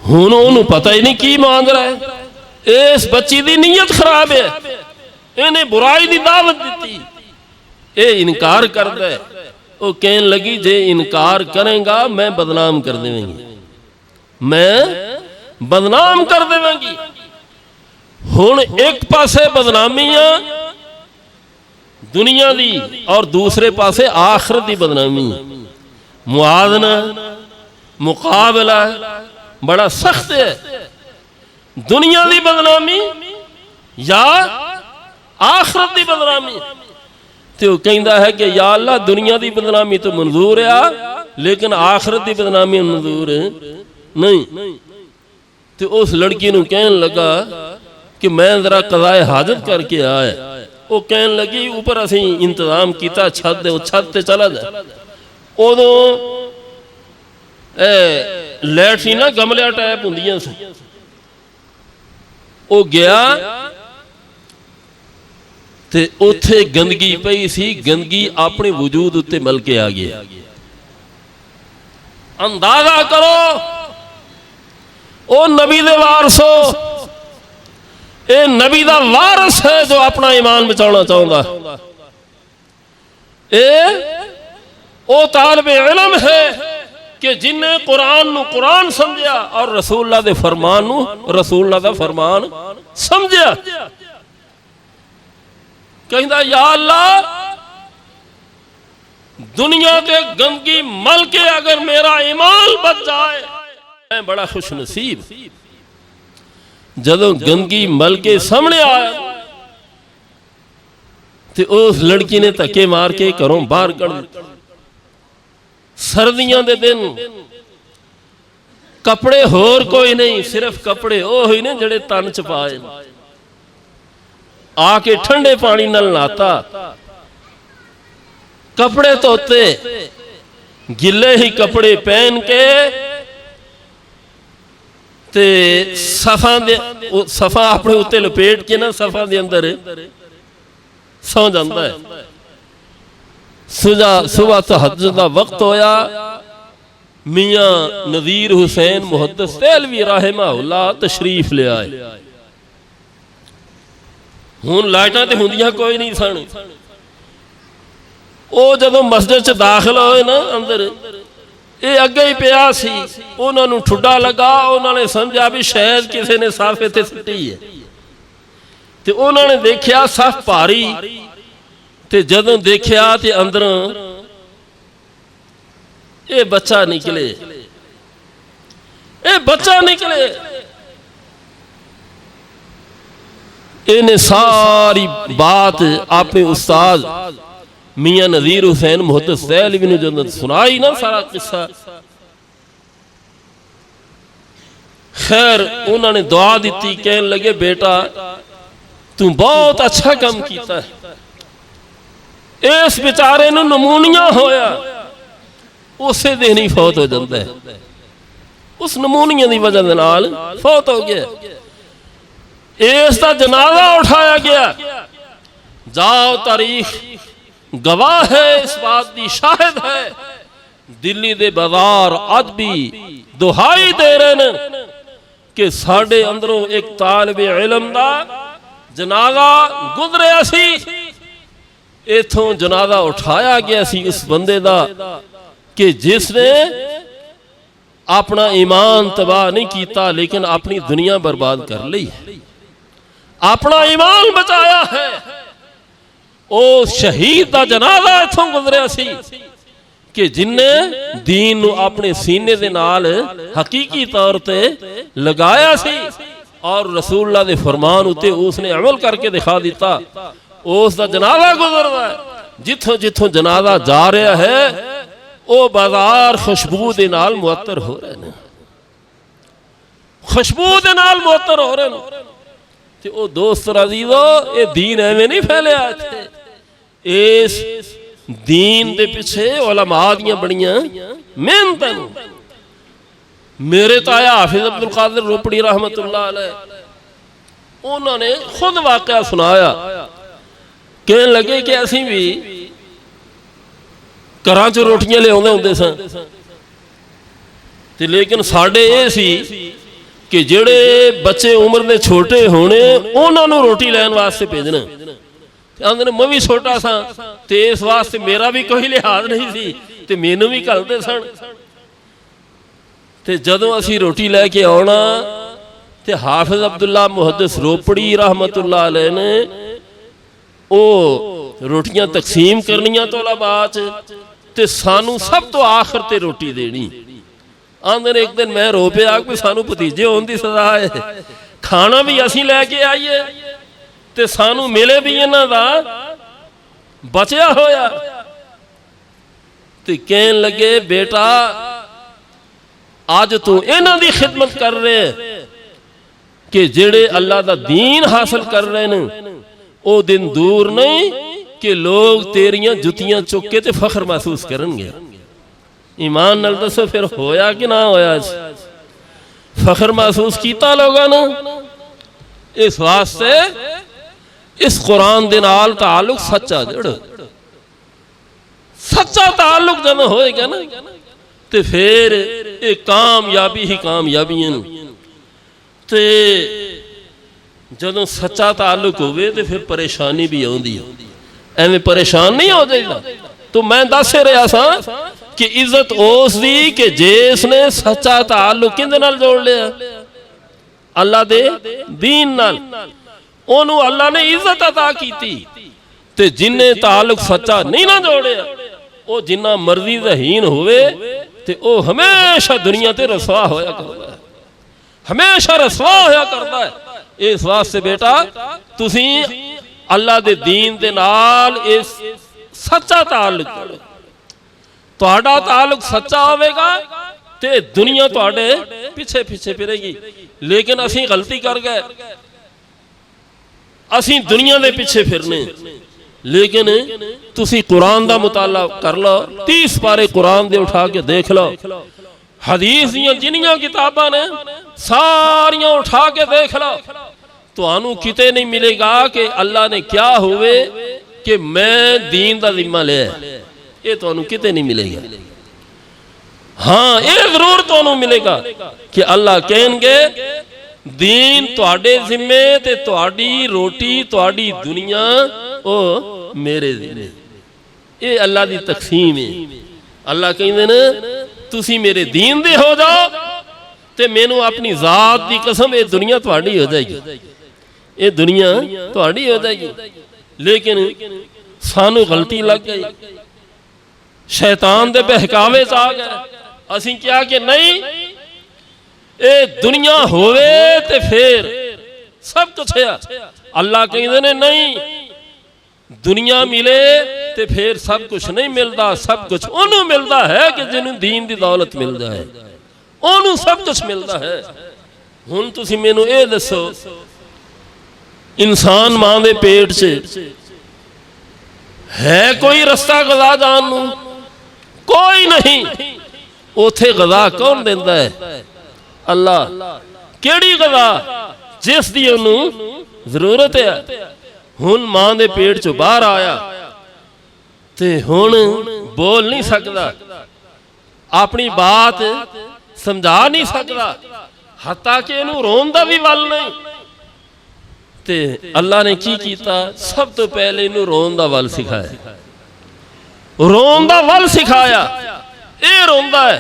हुण उन्होंने पता ही नहीं की मांग रहा है। इस बच्ची की नीयत खराब है, इन्हें बुराई की दावत दी, ये इनकार करता है। वो कहन लगी जे इनकार करेगा मैं बदनाम कर देवेंगी, मैं बदनाम कर देवेंगी। हुण एक पासे बदनामियां दुनिया दी और दूसरे पासे आखिरत दी बदनामी। मुआदना मुकाबला बड़ा सख्त है। दुनिया दी बदनामी या आखिरत दी बदनामी। तो कहता है कि या अल्लाह दुनिया दी बदनामी तो मंजूर है, लेकिन आखिरत दी बदनामी मंजूर नहीं। तो उस लड़की नूं कहन लगा कि मैं जरा कज़ाए हाजत करके आया। वो कहन लगी ऊपर असी इंतजाम किया छत ते चला जा। उदों लैट्रिना गमलिया टाइप होंदियां सी। वो गया ते उत्थे गंदगी पई सी, गंदगी अपने वजूद उत्ते मल के आ गया। अंदाजा करो ओ नबी दे वारसो, ये नबी दा वारस है जो अपना ईमान बचाना चाहता। ओ तालिबे इल्म है कि जिन्हें कुरान नू कुरान समझिया और रसूलुल्लाह दे फरमान नू रसूलुल्लाह दा फरमान समझिया। कहंदा या अल्लाह दुनिया ते गंदगी मल के अगर मेरा ईमान बच जाए मैं बड़ा खुश नसीब। जदों गंदगी मल के सामने आया तो उस लड़की ने धक्के मार के घरों बाहर कढ़ दिता। सर्दियां दे दिन कपड़े होर कोई नहीं, सिर्फ कपड़े ओ ही ने जड़े तन च पाए। आके ठंडे पानी नाल नहाता, कपड़े धोते, गिले ही कपड़े पहन के ते सफा अपने उत्ते लपेट के ना सफा दे अंदर सौ जाता है। सुबह तहज्जुद दा वक्त होया, मियां नज़ीर हुसैन मुहद्दिस देहलवी रहमहुल्लाह तशरीफ ले आए। हुण लाइटां ते हुंदियां कोई नहीं सन। वो जदों मस्जिद च दाखिल होए ना अंदर, ये अगे ही पिया सी, उन्होंने ठुड्डा लगा। उन्होंने समझा भी शायद किसी ने साफ इत्थे सुट्टी है, तो उन्होंने देखा साफ भारी, ते जदों देखा तो अंदरों ये बच्चा निकले, ये बच्चा निकले। इन्हें सारी बात अपने उस्ताद मियां नज़ीर हुसैन मुहद्दिस देहलवी ने जब सुनाई ना सारा किस्सा, खैर उन्होंने दुआ दी, कहने लगे बेटा तू बहुत अच्छा काम किया है। इस बेचारे नूं नमूनिया होया, उसे दिन ही फौत हो जाता है, उस नमूनिया की वजह नाल फौत हो गया। इसका जनाजा उठाया गया। जाओ तारीख गवाह है, इस बात की शाहिद है। दिल्ली दे बाजार अज भी दुहाई दे रहे हैं कि साडे अंदरों एक तालिबे इल्म दा जनाजा गुजरिया सी, इथों जनाजा उठाया गया सी उस बंदे दा कि जिसने अपना ईमान तबाह नहीं किया, लेकिन अपनी दुनिया बर्बाद कर ली, अपना ईमान बचाया है। ओ शहीद का जनाजा इथों गुजरिया सी कि जिन्हें दीन नूं अपने सीने दे नाल हकीकी तौर ते लगाया सी और रसूलुल्लाह दे फरमान उते उसने अमल करके दिखा दिता। उसका जनाजा गुजरदा है। जिथों जिथों जनाजा जा रहा है वो बाजार खुशबू दे नाल मुअत्तर हो रहे हैं, खुशबू दे नाल मुअत्तर हो रहे हैं। ते ओ दोस्त अजीजो, ये दीन एवें नहीं फैलिया इत्थे। इस दीन दे पिछे उलमा दियां बड़ियां मेहनतां। मेरे ताया हाफिज अब्दुल कादिर रोपड़ी रहमतुल्लाह अलैह, उन्होंने खुद वाकया सुनाया। कहने लगे कि असीं भी घरां चों रोटियां लियाउंदे हुंदे सन, ते लेकिन साडे ये सी कि जेड़े बच्चे उम्र दे छोटे होने उन्होंने रोटी लैन वास्ते भेजना। आंदे मैं भी छोटा सा, ते इस वास्ते मेरा भी कोई लिहाज नहीं सी, ते मैनू भी घलदे सन। ते जदों असी रोटी लैके आउणा ते हाफिज अब्दुल्ला मुहद्दिस रोपड़ी रहमतुल्लाह अलैह ने ओ रोटियां तकसीम करनियां तौलाबा च, ते सानू सब तो आखिर ते रोटी देनी। आंदे एक दिन मैं रो पिया कि सानू भतीजे होने की सजा है, खाना भी असी लैके आईए ते सानू मिले भी इन्हां दा बचिया होया। ते कहन लगे बेटा अज तू इन्हां दी खिदमत कर रहे कि जेड़े अल्लाह दा दीन हासिल कर रहे हैं, वो दिन दूर नहीं कि लोग तेरियां जुतियां चुक के ते फख्र महसूस करेंगे। ईमान नाल दसो फिर होया कि ना होया? फख्र महसूस किया लोगों ने। इस वास्ते इस कुरान दे नाल ताल्लुक सच्चा जड़, सच्चा ताल्लुक जब होएगा ना तो फिर एक कामयाबी ही कामयाबी है। ते जदों सच्चा ताल्लुक होवे तो फिर परेशानी भी आउंदी है। एवें परेशान नहीं हो जाएगा। तो मैं दस रहा सा कि इज्जत उस दी कि जिसने सच्चा ताल्लुक किंदे नाल जोड़ लिया, अल्लाह दे दीन नाल। ओनू अल्लाह ने इज्जत अता की। ते जिन्हें ताल्लुक सच्चा नहीं ना जोड़िया ਉਹ ਜਿੰਨਾ ਮਰਜ਼ੀ ਜ਼ਹੀਨ ਹੋਵੇ ਤੇ ਉਹ ਹਮੇਸ਼ਾ ਦੁਨੀਆ ਤੇ ਰਸਵਾ ਹੋਇਆ ਕਰਦਾ ਹੈ, ਹਮੇਸ਼ਾ ਰਸਵਾ ਹੋਇਆ ਕਰਦਾ ਹੈ। ਇਸ ਵਾਸਤੇ ਬੇਟਾ ਤੁਸੀਂ ਅੱਲਾ ਦੇ ਦੀਨ ਦੇ ਨਾਲ ਇਸ ਸੱਚਾ ਤਾਲੁਕ ਕਰੋ। ਤੁਹਾਡਾ ਤਾਲੁਕ ਸੱਚਾ ਹੋਵੇਗਾ ਤੇ ਦੁਨੀਆ ਤੁਹਾਡੇ ਪਿੱਛੇ ਪਿੱਛੇ ਫਿਰੇਗੀ। ਲੇਕਿਨ ਅਸੀਂ ਗਲਤੀ ਕਰ ਗਏ, ਅਸੀਂ ਦੁਨੀਆ ਦੇ ਪਿੱਛੇ ਫਿਰਨੇ। ਲੇਕਿਨ ਤੁਸੀਂ ਕੁਰਾਨ ਦਾ ਮੁਤਾਲਾ ਕਰ ਲਓ, 30 ਪਾਰੇ ਕੁਰਾਨ ਦੇ ਉਠਾ ਕੇ ਦੇਖ ਲਓ, ਹਦੀਸ ਦੀਆਂ ਜਿੰਨੀਆਂ ਕਿਤਾਬਾਂ ਨੇ ਸਾਰੀਆਂ ਉਠਾ ਕੇ ਦੇਖ ਲਓ, ਤੁਹਾਨੂੰ ਕਿਤੇ ਨਹੀਂ ਮਿਲੇਗਾ ਕਿ ਅੱਲਾ ਨੇ ਕਿਹਾ ਹੋਵੇ ਕਿ ਮੈਂ ਦੀਨ ਦਾ ਜ਼ਿੰਮਾ ਲਿਆ। ਇਹ ਤੁਹਾਨੂੰ ਕਿਤੇ ਨਹੀਂ ਮਿਲੇਗਾ। ਹਾਂ, ਇਹ ਜ਼ਰੂਰ ਤੁਹਾਨੂੰ ਮਿਲੇਗਾ ਕਿ ਅੱਲਾ ਕਹਿਣਗੇ ਦੀਨ ਤੁਹਾਡੇ ਜ਼ਿੰਮੇ ਤੇ ਤੁਹਾਡੀ ਰੋਟੀ ਤੁਹਾਡੀ ਦੁਨੀਆ ਉਹ ਮੇਰੇ ਜ਼ਿੰਮੇ। ਇਹ ਅੱਲਾ ਦੀ ਤਕਸੀਮ ਹੈ। ਅੱਲਾ ਕਹਿੰਦੇ ਨੇ ਤੁਸੀਂ ਮੇਰੇ ਦੀਨ ਦੇ ਹੋ ਜਾਓ ਤੇ ਮੈਨੂੰ ਆਪਣੀ ਜ਼ਾਤ ਦੀ ਕਸਮ ਇਹ ਦੁਨੀਆ ਤੁਹਾਡੀ ਹੋ ਜਾਏਗੀ, ਇਹ ਦੁਨੀਆ ਤੁਹਾਡੀ ਹੋ ਜਾਏਗੀ। ਲੇਕਿਨ ਸਾਨੂੰ ਗਲਤੀ ਲੱਗ ਗਈ, शैतान दे बहकावे च आ गए। असीं क्या कि नहीं ये दुनिया होवे ते फिर सब कुछ है। अल्लाह कहते ने नहीं, दुनिया मिले ते फिर सब कुछ नहीं मिलता। सब कुछ उन्होंने मिलता है कि जिन्होंने दीन दी दौलत मिल जाए, उन्होंने सब कुछ मिलता है। हुण तुसीं मैनूं ये दसो, इंसान मां दे पेट च है कोई रस्ता गज़ा जान नूं? कोई नहीं। उथे गज़ा कौन देंदा है? अल्लाह। केड़ी गज़ा? जिस दी उन्होंने जरूरत है। हुण मां दे पेट चों बाहर आया ते हुण बोल नहीं सकदा, अपनी बात समझा नहीं सकदा, हत्ता कि इहनूं रोन दा भी वल नहीं। ते अल्लाह ने की कीता? सब तो पहले इहनूं रोन दा वल सिखाया, रोन दा वल सिखाया। ये रोंदा है,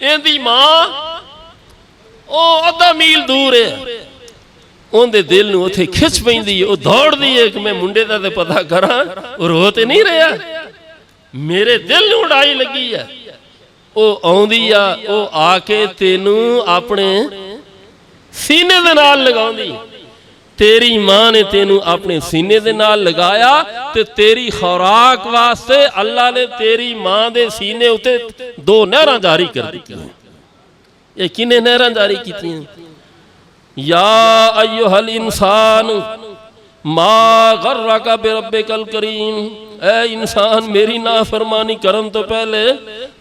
इहदी मां ओ अद्धा मील दूर है, उहदे दिल नूं उत्थे खिच पैंदी है, दौड़दी है कि मैं मुंडे दा ते पता करां रो ते नहीं रहा, मेरे दिल नूं उड़ाई लगी है। ओ आउंदी आ, ओ आके तेनूं अपने सीने दे नाल लगाउंदी। तेरी मां ने तेनू अपने सीने दे नाल लगाया ते तेरी खुराक वास्ते अल्लाह ने तेरी मां दे सीने उते 2 नहरां जारी कर दी। ये किने नहरां जारी कीतियां? या अय्युहल इंसान मा गर्रका बिरब्बिकल करीम। ऐ इंसान, मेरी नाफरमानी करन तो पहले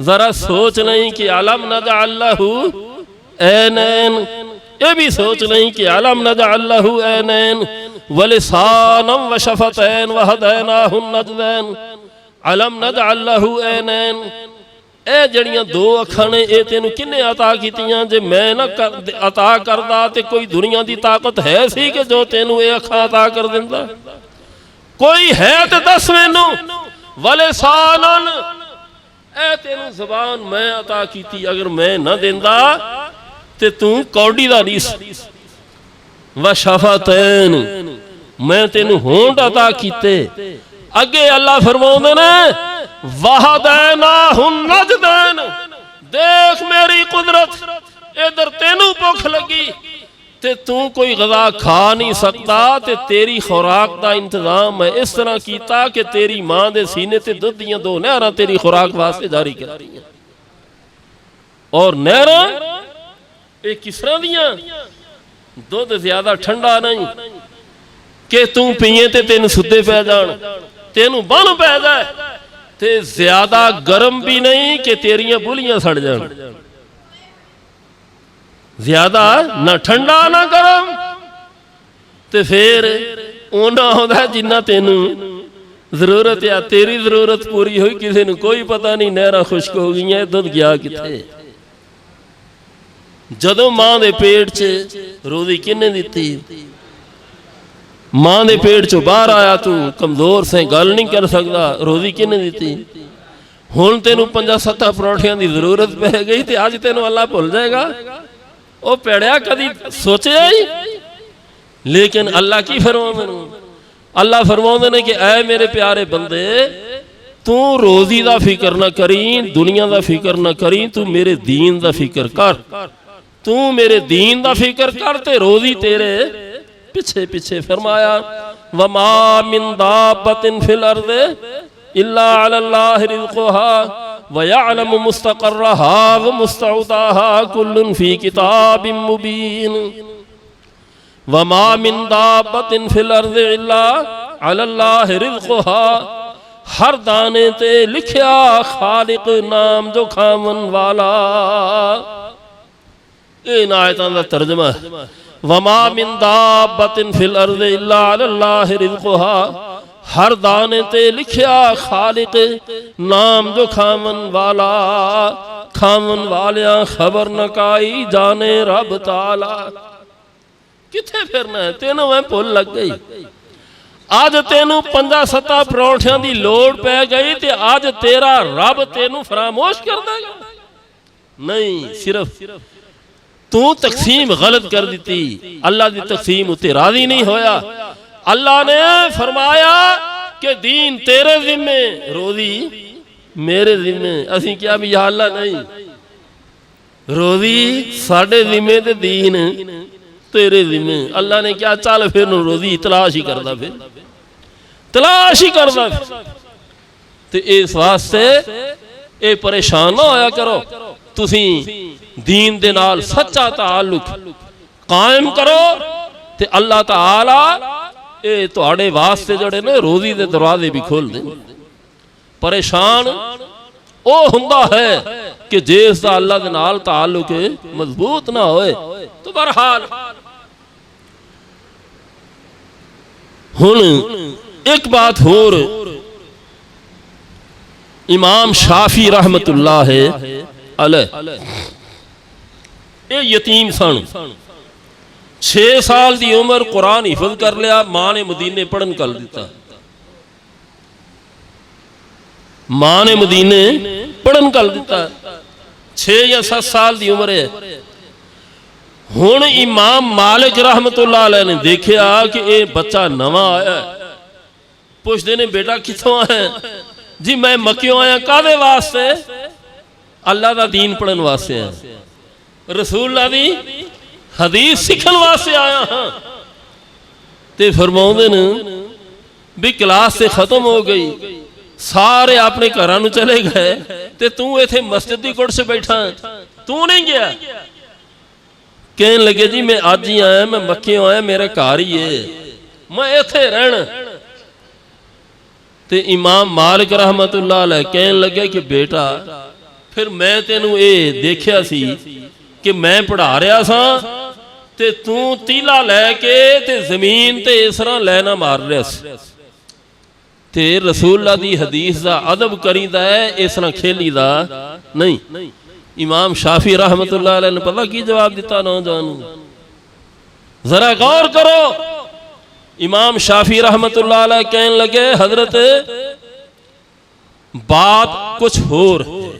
जरा सोच नहीं कि अलम नजअल लहू ऐनैन। ये भी सोच नहीं कि अलम नजअल लहू ऐनैन व लिसानम व शफतैन व हदैनाहु नजदैन। अलम नजअल लहू ऐनैन, ए जड़ियां 2 अखां ने ये तेनू किन्ने अता कीतियां? जे मैं ना अता करदा ते कोई दुनिया दी ताकत है सी कि जो तेनू ये अखां अता कर दिंदा? कोई है ते दस मैनू। व लिसानन, ए तेनू ज़बान मैं अता कीती, अगर मैं ना दिंदा ते तू कौड़ी दा नहीं। व शफतैन, मैं तेनू होंठ अता कीते। अगे अल्लाह फरमाउंदे ने वहदैनाहु नजदैन। देख मेरी कुदरत, इधर तेनू भुख लगी ते तू कोई गज़ा खा नहीं सकता, ते तेरी खुराक दा इंतजाम मैं इस तरह कीता कि तेरी मां दे सीने ते दुध दियां 2 नहरां तेरी खुराक वास्ते जारी कर रही। और नहरां ये किस तरह दियां? दुध ज्यादा ठंडा नहीं कि तू पीए ते तेन सुद्धे पै जान, तेनू बन पै जाए, ते ज्यादा गर्म भी नहीं कि तेरियां बुलियां सड़ जान। ज्यादा ना ठंडा ना गर्म, ते फिर ओना होंदा जिन्ना तेनू जरूरत है। तेरी जरूरत पूरी हुई, किसी नू कोई पता नहीं नहरां खुश्क हो गई, दुध गया किथे। जदों मां दे पेट च रोज़ी किन्ने दिती? मां दे पेट चों बाहर आया, तू कमजोर से गल नहीं कर सकता, रोज़ी किन्ने दिती? हुण तेनू 5-7 परौठियां दी जरूरत पै गई ते अज तेनू अल्लाह भुल जाएगा? ओ पेड़िया कदी सोचिया ही? लेकिन अल्लाह की फरमाउंदे ने? अल्लाह फरमाउंदे ने कि ऐ मेरे प्यारे बंदे, तू रोजी का फिक्र ना करी, दुनिया का फिक्र ना करी, तू मेरे दीन का फिक्र कर। तू मेरे दीन का फिक्र कर ते रोजी तेरे पिछे पिछे। फरमाया वमा मिन दाब्बतिन फिल अर्दि इल्ला अलल्लाहि रिज़्क़ुहा व यअलमु मुस्तक़र्रहा व मुस्तौदाहा कुल्लुन फी किताबिम मुबीन। वमा मिन दाब्बतिन फिल अर्दि इल्ला अलल्लाहि रिज़्क़ुहा, हर दाने ते लिखिया खालिक नाम जो खावन वाला। इन आयतां दा तर्जमा है वमा मिन दाब्बतिन फिल अर्दि इल्ला अलल्लाहि रिज़्क़ुहा, हर दाने ते लिखिया खालिक नाम जो खावन वाला। खावन वालिया खबर न काई जाने रब ताला। किथे फिरना है, तेनों मैं भुल लग गई। अज तेनू 5-7 परौंठियां दी लोड़ पै गई ते अज तेरा रब तेनू फरामोश कर देगा? नहीं, सिर्फ तू तकसीम गलत कर दी। अल्लाह की तकसीम उत्ते राजी नहीं होया। अल्लाह ने फरमाया कि दीन तेरे जिम्मे, रोजी मेरे जिम्मे। असी क्या भी या अल्लाह नहीं, रोजी साडे जिम्मे ते दीन तेरे जिम्मे। अल्लाह ने क्या, चल फिर रोजी तलाश ही करदा, फिर तलाश ही करदा। ते इस वास्ते ये परेशान ना होया करो। तुसी दीन दे नाल सच्चा ताल्लुक कायम करो ते अल्लाह ताला ये तुहाडे वास्ते जड़े ने रोजी दे दरवाजे भी खोल दे। परेशान ओ हुंदा है कि जिस दा अल्लाह दे नाल ताल्लुक मजबूत ना होए। तो बहरहाल हुण एक बात होर, इमाम शाफी रहमतुल्लाह अलैह ये यतीम सन। 6 साल की उम्र कुरान हिफज कर लिया, मां ने मदीने पढ़न कर दिता। मां ने मदीने पढ़न कर दिता। 6 या 7 साल की उम्र है। हुण इमाम मालिक रहमतुल्लाह अलैह ने देखा कि ये बच्चा नवा आया। पुछते ने बेटा कितों आया? जी मैं मक्यों आया। कादे वास्ते? अल्लाह का दीन पढ़न वास्ते आया, रसूलुल्लाह दी हदीस सीखन वास्ते आया हाँ। ते फरमाउंदे ने भी क्लास से खत्म हो गई, सारे अपने घरां नूं चले गए ते तू इत्थे मस्जिद दी कुर्सी बैठा, तू नहीं गया? कहन लगे जी मैं अज ही आया, मैं मक्कियों आया, मेरा घर ही है, मैं इत्थे रहना। ते इमाम मालिक रहमतुल्लाह अलैह कहन लगे कि बेटा फिर मैं तेनू ये देखिया सी कि मैं पढ़ा रहा सा ते तू तीला लैके ते जमीन ते इस तरह लैना मार रहा सी। ते रसूलुल्लाह दी हदीस दा अदब करीदा है, इस तरह खेलीदा नहीं। इमाम शाफी रहमतुल्लाह अलैह ने पता की जवाब दिता नौजवान? जरा गौर करो। इमाम शाफी रहमतुल्लाह अलैह कहने लगे हजरत बात कुछ होर है,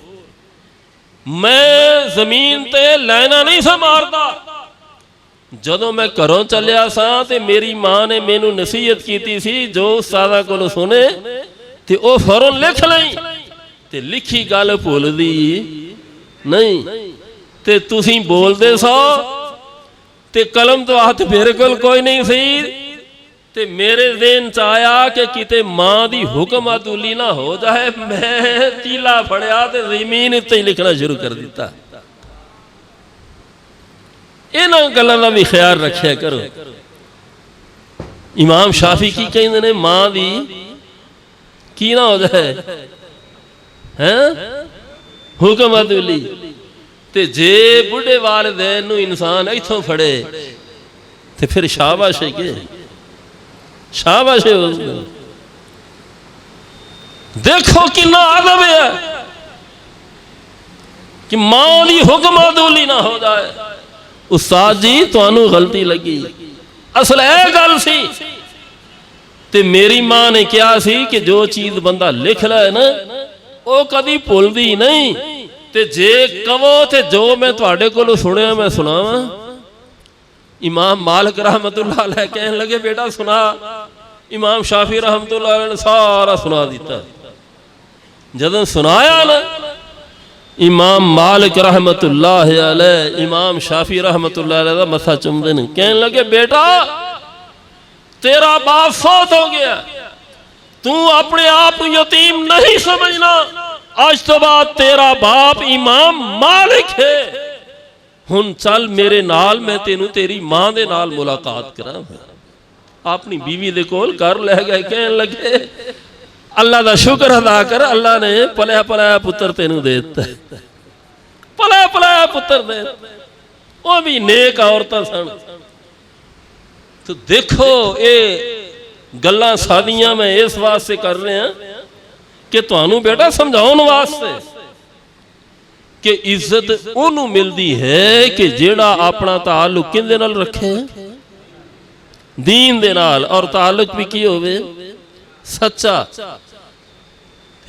मैं जमीन ते लैना नहीं सा मारदा। जदों मैं घरों चलिया सा ते मेरी मां ने मैनू नसीहत की सी, जो उस्तादा कोलों सुने ते ओ फौरन लिख लई, ते लिखी गल भुलदी नहीं। ते तुसीं बोलदे सो ते कलम तो हाथ मेरे कोल कोई नहीं सी, ते मेरे ज़हन च आया कि किते मां दी हुक्म अदूली ना हो जाए। मैं तीला फड़िया ते जमीन उत्ते ही लिखना शुरू कर दिता। इन्हां गल्लां दा भी ख्याल रखिया करो। इमाम शाफी की कहंदे ने मां दी की ना हो जाए हैं हुक्म अदूली। ते जे बुढ़े वालिदैन नूं इंसान इथों फड़े ते फिर शाबाश है के शाबाश है। देखो कितना अदब है कि मां दी हुक्म अदूली ना हो जाए। उस्ताद जी तुहानू गलती लगी, असल ए गल सी ते मेरी मां ने कहा सी कि जो चीज बंदा लिख लै ना वो कदी भुलदी नहीं। ते जे कहो ते जो मैं तुहाडे कोलों सुनिया मैं सुनावा। इमाम मालिक रहमतुल्लाह अलैह कहने लगे बेटा सुना। इमाम शाफी रहमतुल्लाह अलैह ने सारा सुना दिता। जदों सुनाया ना इमाम मालिक रहमतुल्लाह अलैह इमाम शाफी रहमतुल्लाह अलैह दा मथा चुमदे ने, कहने लगे बेटा तेरा बाप फौत हो गया, तू अपने आप यतीम नहीं समझना, आज तो बाद तेरा बाप इमाम मालिक है, हुण चल मेरे नाल मैं तेनू तेरी मां दे नाल मुलाकात करा। अपनी बीवी दे कोल घर लै गए, कहने लगे अल्लाह का शुक्र अदा कर, अल्लाह ने पलिया पलाया पुत्र तेनू दे दिता, पलाया पलाया पुत्र दे, वो भी नेक औरतां सन। तो देखो ये गल्लां सादियां मैं इस वास्ते कर रहे हैं कि तुहानू बेटा समझाउण वास्ते कि इज्जत उन्होंने मिलती है कि जेड़ा अपना ताल्लुक किहदे नाल रखे, दीन दे नाल, और ताल्लुक भी की होवे सच्चा।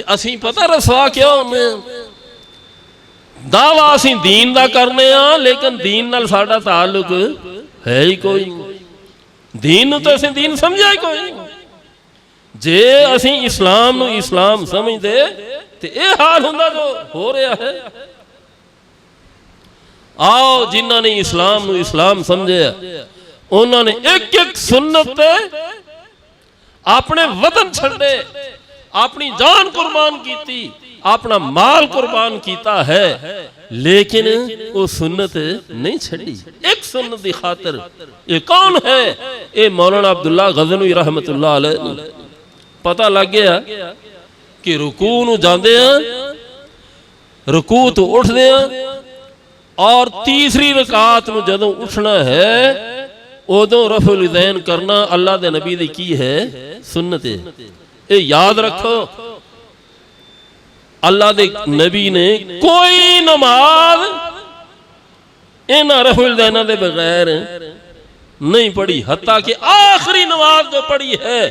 असी पता रसवा क्यों होने, दावा असी दीन दा करने आ लेकिन दीन नाल साडा ताल्लुक है ही कोई नहीं, दीन तो असी दीन समझा ही कोई नहीं। जे असी इस्लाम नू इस्लाम समझदे ते ये हाल हुंदा जो हो रहा है। आओ जिन्हां ने इस्लाम नू इस्लाम समझिया उन्होंने एक एक सुन्नत ते अपने वतन छड्डे, अपनी जान कुर्बान की, अपना माल कुर्बान किया है, लेकिन वो सुन्नत नहीं छड़ी। एक सुन्नत की खातर ये कौन है? ये मौलाना अब्दुल्ला गज़नवी रहमतुल्लाह अलैह पता लग गया कि रुकू नू जांदे आ, रुकू तो उठदे आ, और तीसरी रकात नू जदों उठना है उदों रफुल यदैन करना अल्लाह दे नबी दी की है सुन्नत है। ये याद रखो, अल्लाह दे नबी ने कोई नमाज इन्हां रफुल यदैन दे बगैर नहीं पढ़ी, हत्ता कि आखिरी नमाज जो पढ़ी है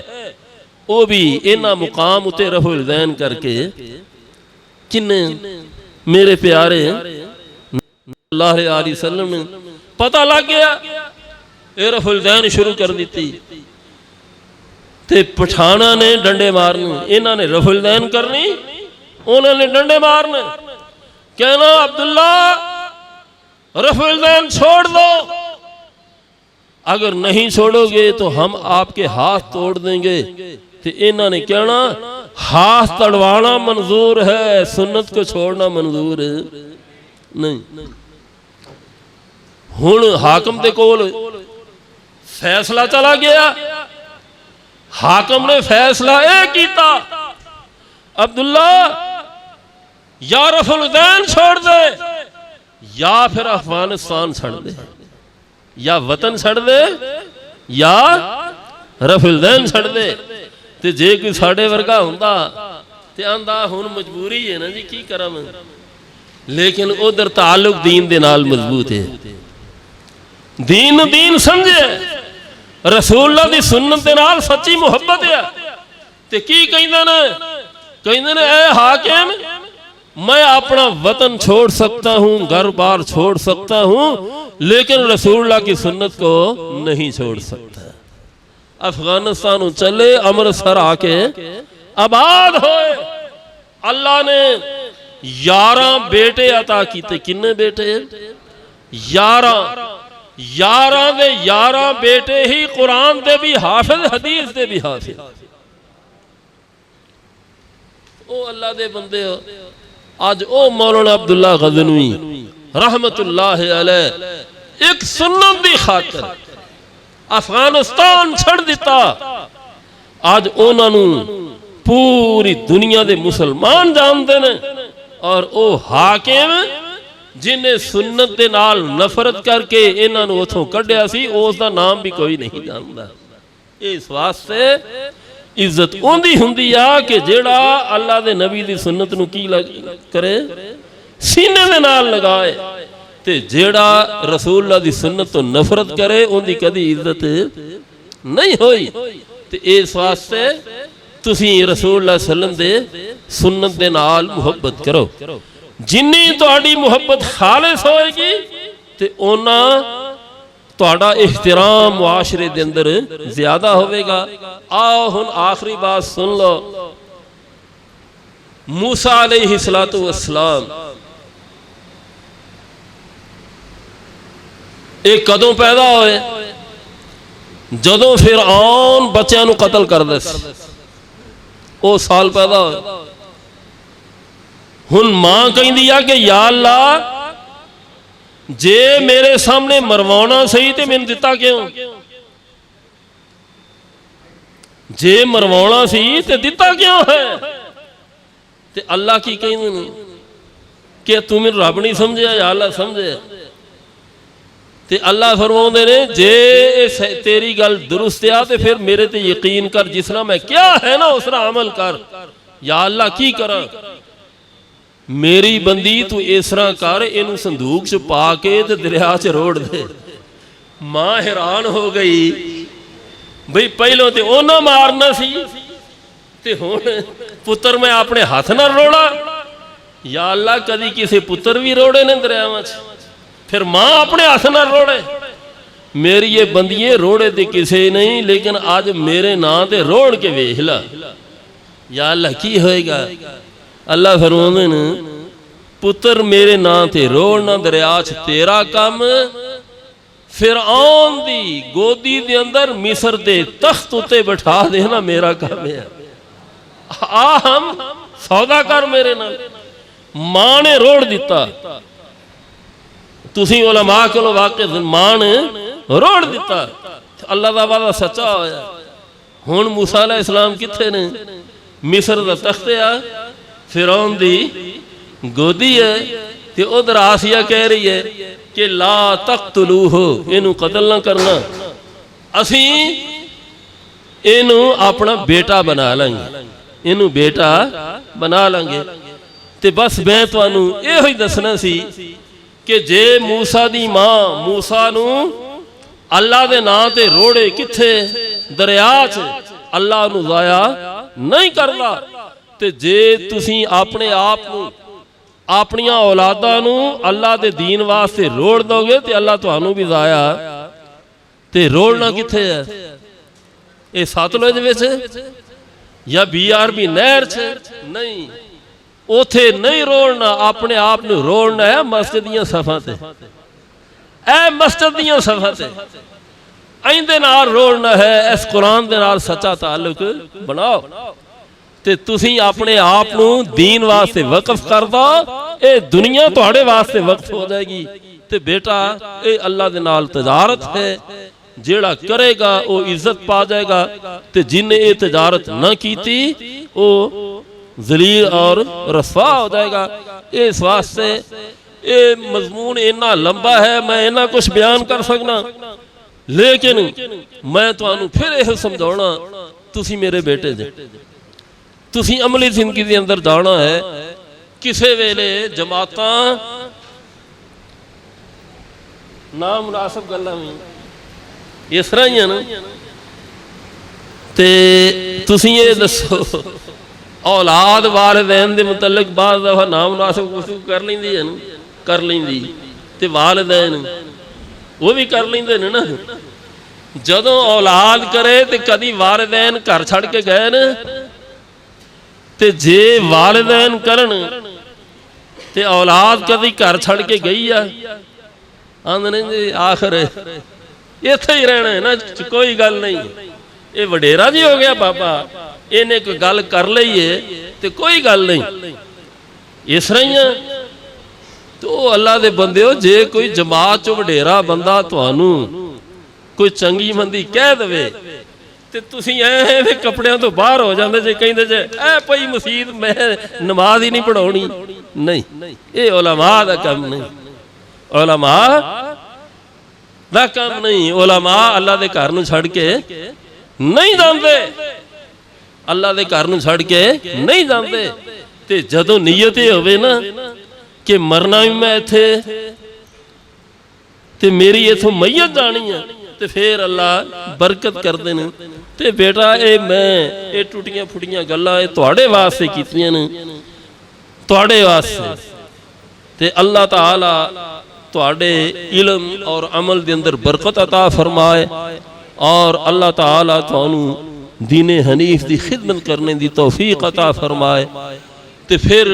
वो भी इन्हां मुकाम उते रफुल यदैन करके। किन्ने मेरे प्यारे अल्लाह अलैहि वसल्लम ने पता लग गया, ये रफुल यदैन शुरू कर दी ते पठाना ने डंडे मारने, इन्हां ने रफुल यदैन करनी, उन्होंने डंडे मारने, कहना अब्दुल्ला रफुल यदैन छोड़ दो, अगर नहीं छोड़ोगे तो हम आपके हाथ तोड़ देंगे। तो इन्हां ने कहना हाथ तड़वाना मंजूर है, सुन्नत को छोड़ना मंजूर नहीं। हुण हाकम दे कोल फैसला चला गया, हाकम ने फैसला यह किया अब्दुल्ला या रफुल यदैन छोड़ दे या फिर अफगानिस्तान छड़ दे, या वतन छड़ दे या रफुल यदैन छड़ दे। ते जे कोई साडे वर्गा हुंदा ते आंदा हुण मजबूरी है ना जी, की करा मैं, लेकिन उधर ताल्लुक दीन दे नाल मजबूत है, दीन दीन समझे, रसूलुल्लाह दी सुन्नत दे नाल सच्ची मुहब्बत है। ते की कहंदे ने, कहंदे ने ऐ हाकिम मैं अपना वतन छोड़ सकता हूँ, घर बार छोड़ सकता हूँ, लेकिन रसूलुल्लाह की सुन्नत को नहीं छोड़ सकता। अफगानिस्तान चले, अमृतसर आके आबाद होए, अल्लाह ने 11 बेटे अता किते। किन्ने बेटे? 11 दे 11 बेटे ही कुरान दे भी हाफिज, हदीस दे भी हाफिज। ओ अल्लाह दे बंदे हो, आज ओ मौलाना अब्दुल्ला गज़नवी रहमतुल्लाह अलैह एक सुन्नत दी खातिर अफगानिस्तान छड़ दिता। आज उन्होंने पूरी दुनिया दे मुसलमान जानते हैं, और ओ हाकिम जिन्हें सुन्नत दे नाल नफरत करके इन्होंने उथों कढ़िया सी, उसका नाम भी कोई नहीं जानता। इस वास्ते इज्जत उन्दी हुंदी आ कि जेड़ा अल्लाह दे नबी दी सुन्नत नूं की करे, सीने दे नाल लगाए, ते जेड़ा रसूलुल्लाह दी सुन्नत तो नफरत करे उन्दी कदी इज्जत नहीं होई। ते इस वास्ते तुसी रसूलुल्लाह सल्लम दे सुन्नत दे नाल मुहब्बत करो। जिन्नी तुहाडी मुहब्बत खालिस होएगी ते ओना तुहाडा इहतराम मुआशरे दे अंदर ज्यादा होवेगा। आओ हुण आखिरी बात सुन लो, मूसा अलैहिस्सलातु वस्सलाम ਇਹ ਕਦੋਂ ਪੈਦਾ ਹੋਏ? ਜਦੋਂ ਫਿਰऔਨ ਬੱਚਿਆਂ ਨੂੰ ਕਤਲ ਕਰਦਾ ਸੀ, ਉਹ ਸਾਲ ਪੈਦਾ ਹੋਏ। ਹੁਣ ਮਾਂ ਕਹਿੰਦੀ ਆ ਕਿ ਯਾ ਅੱਲਾ, ਜੇ ਮੇਰੇ ਸਾਹਮਣੇ ਮਰਵਾਉਣਾ ਸਹੀ ਤੇ ਮੈਨੂੰ ਦਿੱਤਾ ਕਿਉਂ? ਜੇ ਮਰਵਾਉਣਾ ਸੀ ਤੇ ਦਿੱਤਾ ਕਿਉਂ ਹੈ? ਤੇ ਅੱਲਾ ਕੀ ਕਹਿੰਦੇ ਨੇ ਕਿ ਤੂੰ ਮੈਨੂੰ ਰੱਬ ਨਹੀਂ ਸਮਝਿਆ ਜਾਂ ਅੱਲਾ ਸਮਝਿਆ? ਤੇ ਅੱਲਾ ਫਰਮਾਉਂਦੇ ਨੇ ਜੇ ਤੇਰੀ ਗੱਲ ਦੁਰਸਤ ਆ ਤੇ ਫਿਰ ਮੇਰੇ ਤੇ ਯਕੀਨ ਕਰ, ਜਿਸ ਤਰ੍ਹਾਂ ਮੈਂ ਕਿਹਾ ਹੈ ਨਾ ਉਸ ਤਰ੍ਹਾਂ ਅਮਲ ਕਰ। ਯਾ ਅੱਲਾ ਕੀ ਕਰਾਂ? ਮੇਰੀ ਬੰਦੀ ਤੂੰ ਇਸ ਤਰ੍ਹਾਂ ਕਰ, ਇਹਨੂੰ ਸੰਦੂਕ ਚ ਪਾ ਕੇ ਤੇ ਦਰਿਆ ਚ ਰੋੜ ਦੇ। ਮਾਂ ਹੈਰਾਨ ਹੋ ਗਈ, ਬਈ ਪਹਿਲੋਂ ਤੇ ਉਹਨਾਂ ਮਾਰਨਾ ਸੀ ਤੇ ਹੁਣ ਪੁੱਤਰ ਮੈਂ ਆਪਣੇ ਹੱਥ ਨਾਲ ਰੋੜਾ? ਯਾ ਅੱਲਾ, ਕਦੀ ਕਿਸੇ ਪੁੱਤਰ ਵੀ ਰੋੜੇ ਨੇ ਦਰਿਆਵਾਂ ਚ, ਫਿਰ ਮਾਂ ਆਪਣੇ ਹੱਥ ਨਾਲ ਰੋੜੇ? ਮੇਰੀ ਇਹ ਬੰਦੀਏ ਰੋੜੇ ਤੇ ਕਿਸੇ ਨਹੀਂ, ਲੇਕਿਨ ਅੱਜ ਮੇਰੇ ਨਾਂ ਤੇ ਰੋੜ ਕੇ ਵੇਖ ਲਾ। ਯਾ ਅੱਲਾ ਕੀ ਹੋਏਗਾ? ਅੱਲਾ ਫਰਮਾਉਂਦੇ ਨੇ ਪੁੱਤਰ ਮੇਰੇ ਨਾਂ ਤੇ ਰੋੜਨਾ ਦਰਿਆ 'ਚ ਤੇਰਾ ਕੰਮ, ਫਿਰऔਨ ਦੀ ਗੋਦੀ ਦੇ ਅੰਦਰ ਮਿਸਰ ਦੇ ਤਖਤ ਉੱਤੇ ਬਿਠਾ ਦੇਣਾ ਮੇਰਾ ਕੰਮ ਹੈ। ਆ ਹਮ ਸੌਦਾ ਕਰ ਮੇਰੇ ਨਾਲ। ਮਾਂ ਨੇ ਰੋੜ ਦਿੱਤਾ। ਤੁਸੀਂ ਉਲਮਾ ਕੋਲੋਂ ਵਾਕਿਫ, ਮਾਂ ਨੇ ਰੋੜ ਦਿੱਤਾ। ਅੱਲਾ ਦਾ ਵਾਦਾ ਸੱਚਾ ਹੋਇਆ। ਹੁਣ ਮੂਸਾ अलैहिस्सलाम ਕਿੱਥੇ ਨੇ? ਮਿਸਰ ਦਾ ਤਖਤ ਆ, ਫਿਰऔਨ ਦੀ ਗੋਦੀ ਹੈ, ਤੇ ਉਧਰ ਆਸੀਆ ਕਹਿ ਰਹੀ ਹੈ ਕਿ ਲਾ ਤਕਤਲੂਹੂ, ਇਹਨੂੰ ਕਤਲ ਨਾ ਕਰਨਾ, ਅਸੀਂ ਇਹਨੂੰ ਆਪਣਾ ਬੇਟਾ ਬਣਾ ਲਾਂਗੇ, ਇਹਨੂੰ ਬੇਟਾ ਬਣਾ ਲਾਂਗੇ। ਤੇ ਬਸ ਮੈਂ ਤੁਹਾਨੂੰ ਇਹੋ ਹੀ ਦੱਸਣਾ ਸੀ ਕਿ ਜੇ ਮੂਸਾ ਦੀ ਮਾਂ ਮੂਸਾ ਨੂੰ ਅੱਲਾ ਦੇ ਨਾਂ ਤੇ ਰੋੜੇ ਕਿੱਥੇ? ਦਰਿਆ 'ਚ। ਅੱਲਾ ਨੂੰ ਜ਼ਾਇਆ ਨਹੀਂ ਕਰਦਾ। ਤੇ ਜੇ ਤੁਸੀਂ ਆਪਣੇ ਆਪ ਨੂੰ, ਆਪਣੀਆਂ ਔਲਾਦਾਂ ਨੂੰ ਅੱਲਾ ਦੇ ਦੀਨ ਵਾਸਤੇ ਰੋੜ ਦੋਗੇ ਤੇ ਅੱਲਾ ਤੁਹਾਨੂੰ ਵੀ ਜ਼ਾਇਆ। ਤੇ ਰੋੜਨਾ ਕਿੱਥੇ ਹੈ? ਇਹ ਸਤਲੁਜ ਵਿੱਚ ਜਾਂ BRB ਨਹਿਰ 'ਚ ਨਹੀਂ, ਉਥੇ ਨਹੀਂ ਰੋੜਨਾ। ਆਪਣੇ ਆਪ ਨੂੰ ਰੋੜਨਾ ਹੈ ਮਸਜਿਦ ਦੀਆਂ ਸਫਾਂ ਤੇ। ਇਹ ਮਸਜਿਦ ਦੀਆਂ ਸਫਾਂ ਤੇ ਇਹਦੇ ਨਾਲ ਰੋੜਨਾ ਹੈ। ਇਸ ਕੁਰਾਨ ਦੇ ਨਾਲ ਸੱਚਾ ਤਾਲੁਕ ਬਣਾਓ ਤੇ ਤੁਸੀਂ ਆਪਣੇ ਆਪ ਨੂੰ ਦੀਨ ਵਾਸਤੇ ਵਕਫ ਕਰ ਦੋ। ਇਹ ਦੁਨੀਆ ਤੁਹਾਡੇ ਵਾਸਤੇ ਵਕਫ ਹੋ ਜਾਏਗੀ। ਤੇ ਬੇਟਾ ਇਹ ਅੱਲਾ ਦੇ ਨਾਲ ਤਜਾਰਤ ਹੈ, ਜਿਹੜਾ ਕਰੇਗਾ ਉਹ ਇੱਜ਼ਤ ਪਾ ਜਾਏਗਾ, ਤੇ ਜਿਨੇ ਇਹ ਤਜਾਰਤ ਨਾ ਕੀਤੀ ਉਹ ਜ਼ਲੀਲ और रसवा हो जाएगा। इस वास्ते ये मजमून इन्ना लंबा है, मैं इन्ना कुछ बयान कर सकना, लेकिन मैं तुहानू फिर यह समझाना, तुसी मेरे बेटे जे, तुसी अमली जिंदगी दे अंदर जाना है। किसी वेले जमातां ना मुनासिब गल्लां भी इस तरह ही है ना। ते तुसी ये दसो औलाद वालिदैन दे मुतल्लिक बाज़ दफ़ा नामुनासिब गुफ्तगू कर लैंदी है ना, कर लैंदी, ते वालिदैन वो भी कर लैंदे ने ना। जदों औलाद करे ते कदी वालिदैन घर छड़ के गए न, ते जे वालिदैन करन ते औलाद कदी घर छड़ के गई आ, आंदे ने जी आखिर इत्थे ही रहना है ना, कोई गल नहीं, ये वडेरा जी हो गया बाबा, इन्हें कोई गल कर लईए तो कोई गल नहीं। इस तरह ही तो अल्लाह दे बंदे हो, जे कोई जमात चो वडेरा बंदा तुहानू कोई चंगी मंदी कह दे ते तुसीं ऐ कपड़ियां तो बाहर हो जांदे जे, कहंदे जे ऐ पई मसीत मैं नमाज ही नहीं पढ़ाउणी। नहीं, ये उलमा दा काम नहीं, उलमा दा काम नहीं। उलमा अल्लाह दे घर नूं छड़ के नहीं जाते, अल्लाह दे घर नूं छड़ के नहीं जाते। ते जदों नीयत ये होवे ना कि मरना भी मैं इत्थे ते मेरी इथों मैयत जानी है, ते फिर अल्लाह बरकत करदे ने। ते बेटा ये मैं ये टुटियां फुटियां गल्लां ये तुहाडे वास्ते कीतियां ने, तुहाडे वास्ते। ते अल्लाह ताला तुहाडे इल्म और अमल दे अंदर बरकत अता फरमाए, और अल्लाह ताला तुहानू दीन हनीफ दी खिदमत करने दी तौफीक अता फरमाए। ਤੇ ਫਿਰ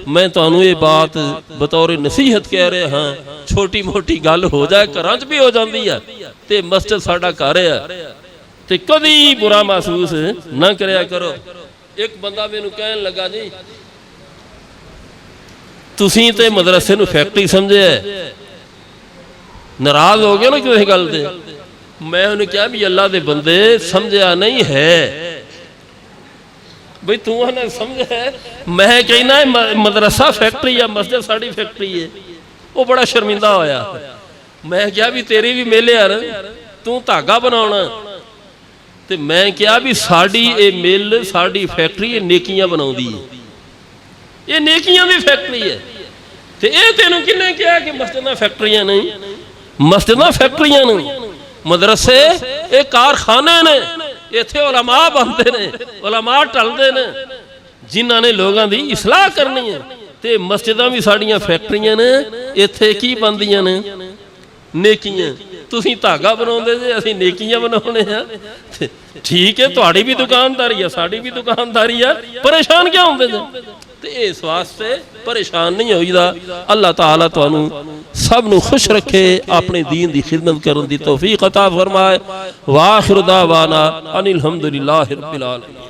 ਮੈਂ ਤੁਹਾਨੂੰ ਇਹ ਬਾਤ ਬਤੌਰ ਨਸੀਹਤ ਕਹਿ ਰਿਹਾ ਹਾਂ, ਛੋਟੀ ਮੋਟੀ ਗੱਲ ਹੋ ਜਾਏ, ਘਰਾਂ 'ਚ ਵੀ ਹੋ ਜਾਂਦੀ ਆ, ਤੇ ਮਸਜਿਦ ਸਾਡਾ ਘਰ ਆ, ਤੇ ਕਦੀ ਬੁਰਾ ਮਹਿਸੂਸ ਨਾ ਕਰਿਆ ਕਰੋ। ਇੱਕ ਬੰਦਾ ਮੈਨੂੰ ਕਹਿਣ ਲੱਗਾ, ਜੀ ਤੁਸੀਂ ਤੇ ਮਦਰਸੇ ਨੂੰ ਫੈਕਟਰੀ ਸਮਝਿਆ, ਨਾਰਾਜ਼ ਹੋ ਗਏ ਨਾ ਕਿਸੇ ਗੱਲ ਤੇ। ਮੈਂ ਉਹਨੂੰ ਕਿਹਾ ਵੀ ਅੱਲਾ ਦੇ ਬੰਦੇ, ਸਮਝਿਆ ਨਹੀਂ ਹੈ ਬਈ, ਤੂੰ ਉਹਨੇ ਸਮਝਿਆ। ਮੈਂ ਕਹਿਣਾ ਮਦਰਸਾ ਫੈਕਟਰੀ ਆ, ਮਸਜਿਦ ਸਾਡੀ ਫੈਕਟਰੀ ਹੈ। ਉਹ ਬੜਾ ਸ਼ਰਮਿੰਦਾ ਹੋਇਆ। ਮੈਂ ਕਿਹਾ ਵੀ ਤੇਰੀ ਵੀ ਮੇਲੇ ਯਾਰ, ਤੂੰ ਧਾਗਾ ਬਣਾਉਣਾ। ਤੇ ਮੈਂ ਕਿਹਾ ਵੀ ਸਾਡੀ ਇਹ ਮਿੱਲ, ਸਾਡੀ ਫੈਕਟਰੀ, ਇਹ ਨੇਕੀਆਂ ਬਣਾਉਂਦੀ ਹੈ, ਇਹ ਨੇਕੀਆਂ ਦੀ ਫੈਕਟਰੀ ਹੈ। ਤੇ ਇਹ ਤੈਨੂੰ ਕਿਹਨੇ ਕਿਹਾ ਕਿ ਮਸਜਿਦਾਂ ਫੈਕਟਰੀਆਂ ਨਹੀਂ? ਮਸਜਿਦਾਂ ਫੈਕਟਰੀਆਂ ਨੇ, ਮਦਰਸੇ ਇਹ ਕਾਰਖਾਨੇ ਨੇ। ਇੱਥੇ ਉਲਮਾ ਬਣਦੇ ਨੇ, ਉਲਮਾ ਢਲਦੇ ਨੇ, ਜਿਨ੍ਹਾਂ ਨੇ ਲੋਕਾਂ ਦੀ ਇਸਲਾਹ ਕਰਨੀ ਹੈ। ਤੇ ਮਸਜਿਦਾਂ ਵੀ ਸਾਡੀਆਂ ਫੈਕਟਰੀਆਂ ਨੇ, ਇੱਥੇ ਕੀ ਬਣਦੀਆਂ ਨੇ? ਨੇਕੀਆਂ। ਤੁਸੀਂ ਧਾਗਾ ਬਣਾਉਂਦੇ ਜੇ, ਅਸੀਂ ਨੇਕੀਆਂ ਬਣਾਉਣੇ ਆ। ਠੀਕ ਹੈ, ਤੁਹਾਡੀ ਵੀ ਦੁਕਾਨਦਾਰੀ ਆ, ਸਾਡੀ ਵੀ ਦੁਕਾਨਦਾਰੀ ਆ, ਪਰੇਸ਼ਾਨ ਕਿਉਂ ਹੁੰਦੇ ਜੇ? ਤੇ ਇਸ ਵਾਸਤੇ ਪਰੇਸ਼ਾਨ ਨਹੀਂ ਹੋਈਦਾ। ਅੱਲਾਹ ਤਾਲਾ ਤੁਹਾਨੂੰ ਸਭ ਨੂੰ खुश रखे, अपने दीन की खिदमत करने की तौफीक अता फरमाए। वाखिर दावाना अनिल हम्दुलिल्लाहि रब्बिल आलमीन।